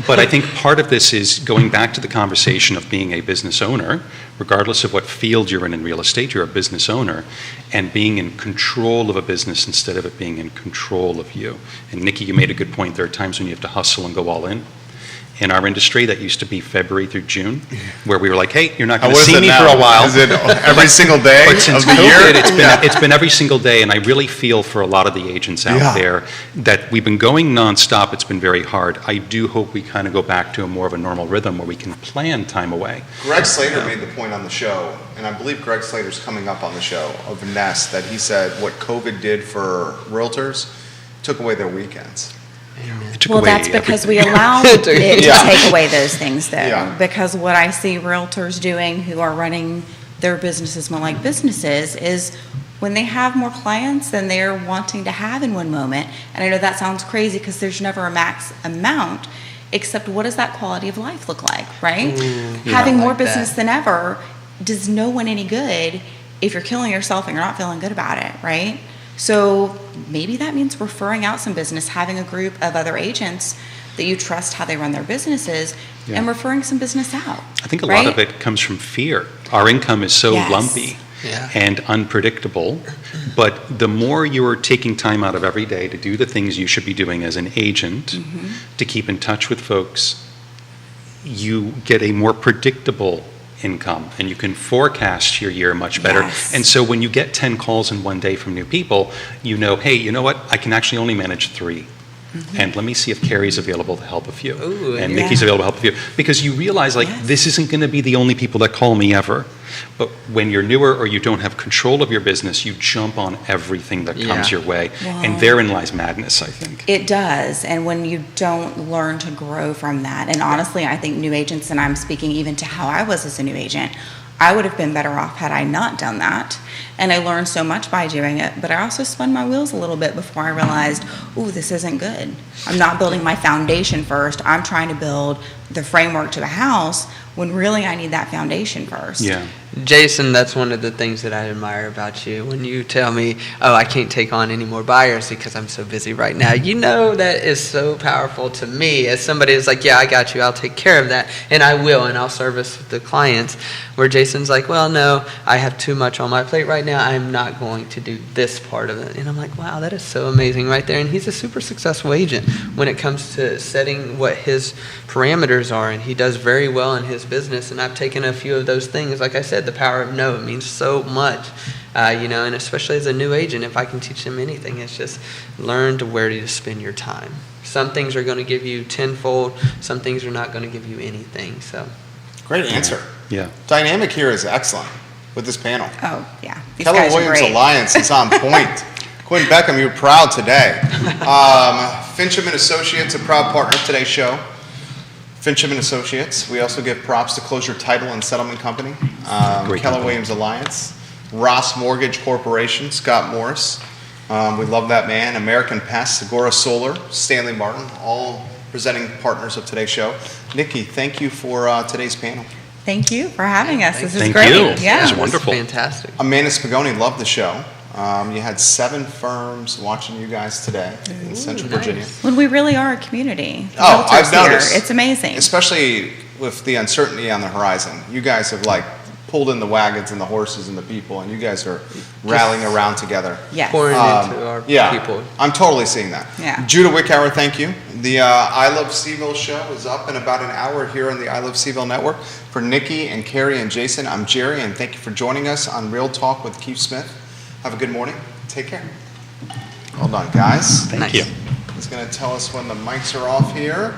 C: But I think part of this is going back to the conversation of being a business owner, regardless of what field you're in real estate, you're a business owner, and being in control of a business instead of it being in control of you. And Nikki, you made a good point. There are times when you have to hustle and go all in. In our industry, that used to be February through June, where we were like, hey, you're not going to see me for a while.
A: Is it every single day
C: But since
A: of the
C: COVID,
A: year?
C: it's been every single day, and I really feel for a lot of the agents out there that we've been going nonstop. It's been very hard. I do hope we kind of go back to a more of a normal rhythm where we can plan time away.
A: Greg Slater made the point on the show, and I believe Greg Slater's coming up on the show, of Nest, that he said what COVID did for realtors took away their weekends.
C: It took
D: Well,
C: away
D: that's because we
C: everything.
D: allow it to
A: Yeah.
D: take away those things, though.
A: Yeah.
D: Because what I see realtors doing who are running their businesses more like businesses is when they have more clients than they're wanting to have in one moment. And I know that sounds crazy because there's never a max amount, except what does that quality of life look like, right? Having more
B: like that.
D: business than ever does no one any good if you're killing yourself and you're not feeling good about it, right? So maybe that means referring out some business, having a group of other agents that you trust how they run their businesses,
C: Yeah.
D: and referring some business out.
C: I think a
D: right?
C: lot of it comes from fear. Our income is so
D: Yes.
C: lumpy
B: Yeah.
C: and unpredictable, but the more you're taking time out of every day to do the things you should be doing as an agent, to keep in touch with folks, you get a more predictable income and you can forecast your year much better.
D: Yes.
C: And so when you get 10 calls in one day from new people, you know, hey, you know what? I can actually only manage 3. And let me see if Carrie's available to help a few.
B: Ooh,
C: and
D: yeah.
C: Nikki's available to help a few. Because you realize, like,
D: Yes.
C: this isn't going to be the only people that call me ever. But when you're newer or you don't have control of your business, you jump on everything that comes
B: Yeah.
C: your way.
D: Wow.
C: And therein lies madness, I think.
D: It does, and when you don't learn to grow from that, and honestly, I think new agents, and I'm speaking even to how I was as a new agent, I would have been better off had I not done that. And I learned so much by doing it, but I also spun my wheels a little bit before I realized, ooh, this isn't good. I'm not building my foundation first. I'm trying to build the framework to the house when really I need that foundation first.
C: Yeah.
B: Jason, that's one of the things that I admire about you. When you tell me, oh, I can't take on any more buyers because I'm so busy right now, you know that is so powerful to me as somebody who's like, yeah, I got you, I'll take care of that, and I will, and I'll service the clients. Where Jason's like, well, no, I have too much on my plate right now, I'm not going to do this part of it. And I'm like, wow, that is so amazing right there. And he's a super successful agent when it comes to setting what his parameters are, and he does very well in his business. And I've taken a few of those things. Like I said, the power of no, it means so much, and especially as a new agent, if I can teach them anything, it's just learn to where to spend your time. Some things are going to give you tenfold, some things are not going to give you anything. So
A: Great answer.
C: Yeah.
A: Dynamic here is excellent with this panel.
D: Oh, yeah. These
A: Keller
D: guys are
A: Williams
D: great.
A: Alliance is on point. Quinn Beckham, you're proud today. Fincham and Associates, a proud partner of today's show. Fincham and Associates. We also give props to Closure Title and Settlement Company.
C: Great
A: Keller
C: company.
A: Williams Alliance. Ross Mortgage Corporation, Scott Morris. We love that man. American Pest, Segura Solar, Stanley Martin, all presenting partners of today's show. Nikki, thank you for today's panel.
D: Thank you for having us. This is
C: Thank
D: great.
C: you.
D: Yeah.
C: It was
B: it
C: wonderful.
B: fantastic.
A: Amanda Spagoni loved the show. You had 7 firms watching you guys today in Central
B: nice.
A: Virginia.
D: When we really are a community. The
A: Oh, I've
D: realtors here,
A: noticed.
D: It's amazing.
A: Especially with the uncertainty on the horizon. You guys have like pulled in the wagons and the horses and the people, and you guys are rallying around together.
D: Yes.
B: Pouring into our
A: Yeah,
B: people.
A: I'm totally seeing that.
D: Yeah.
A: Judah Wickhauer, thank you. The I Love Seville show is up in about an hour here on the I Love Seville Network. For Nikki and Carrie and Jason, I'm Jerry, and thank you for joining us on Real Talk with Keith Smith. Have a good morning. Take care. Hold on, guys.
C: Thank
B: Nice.
C: you.
A: He's going to tell us when the mics are off here.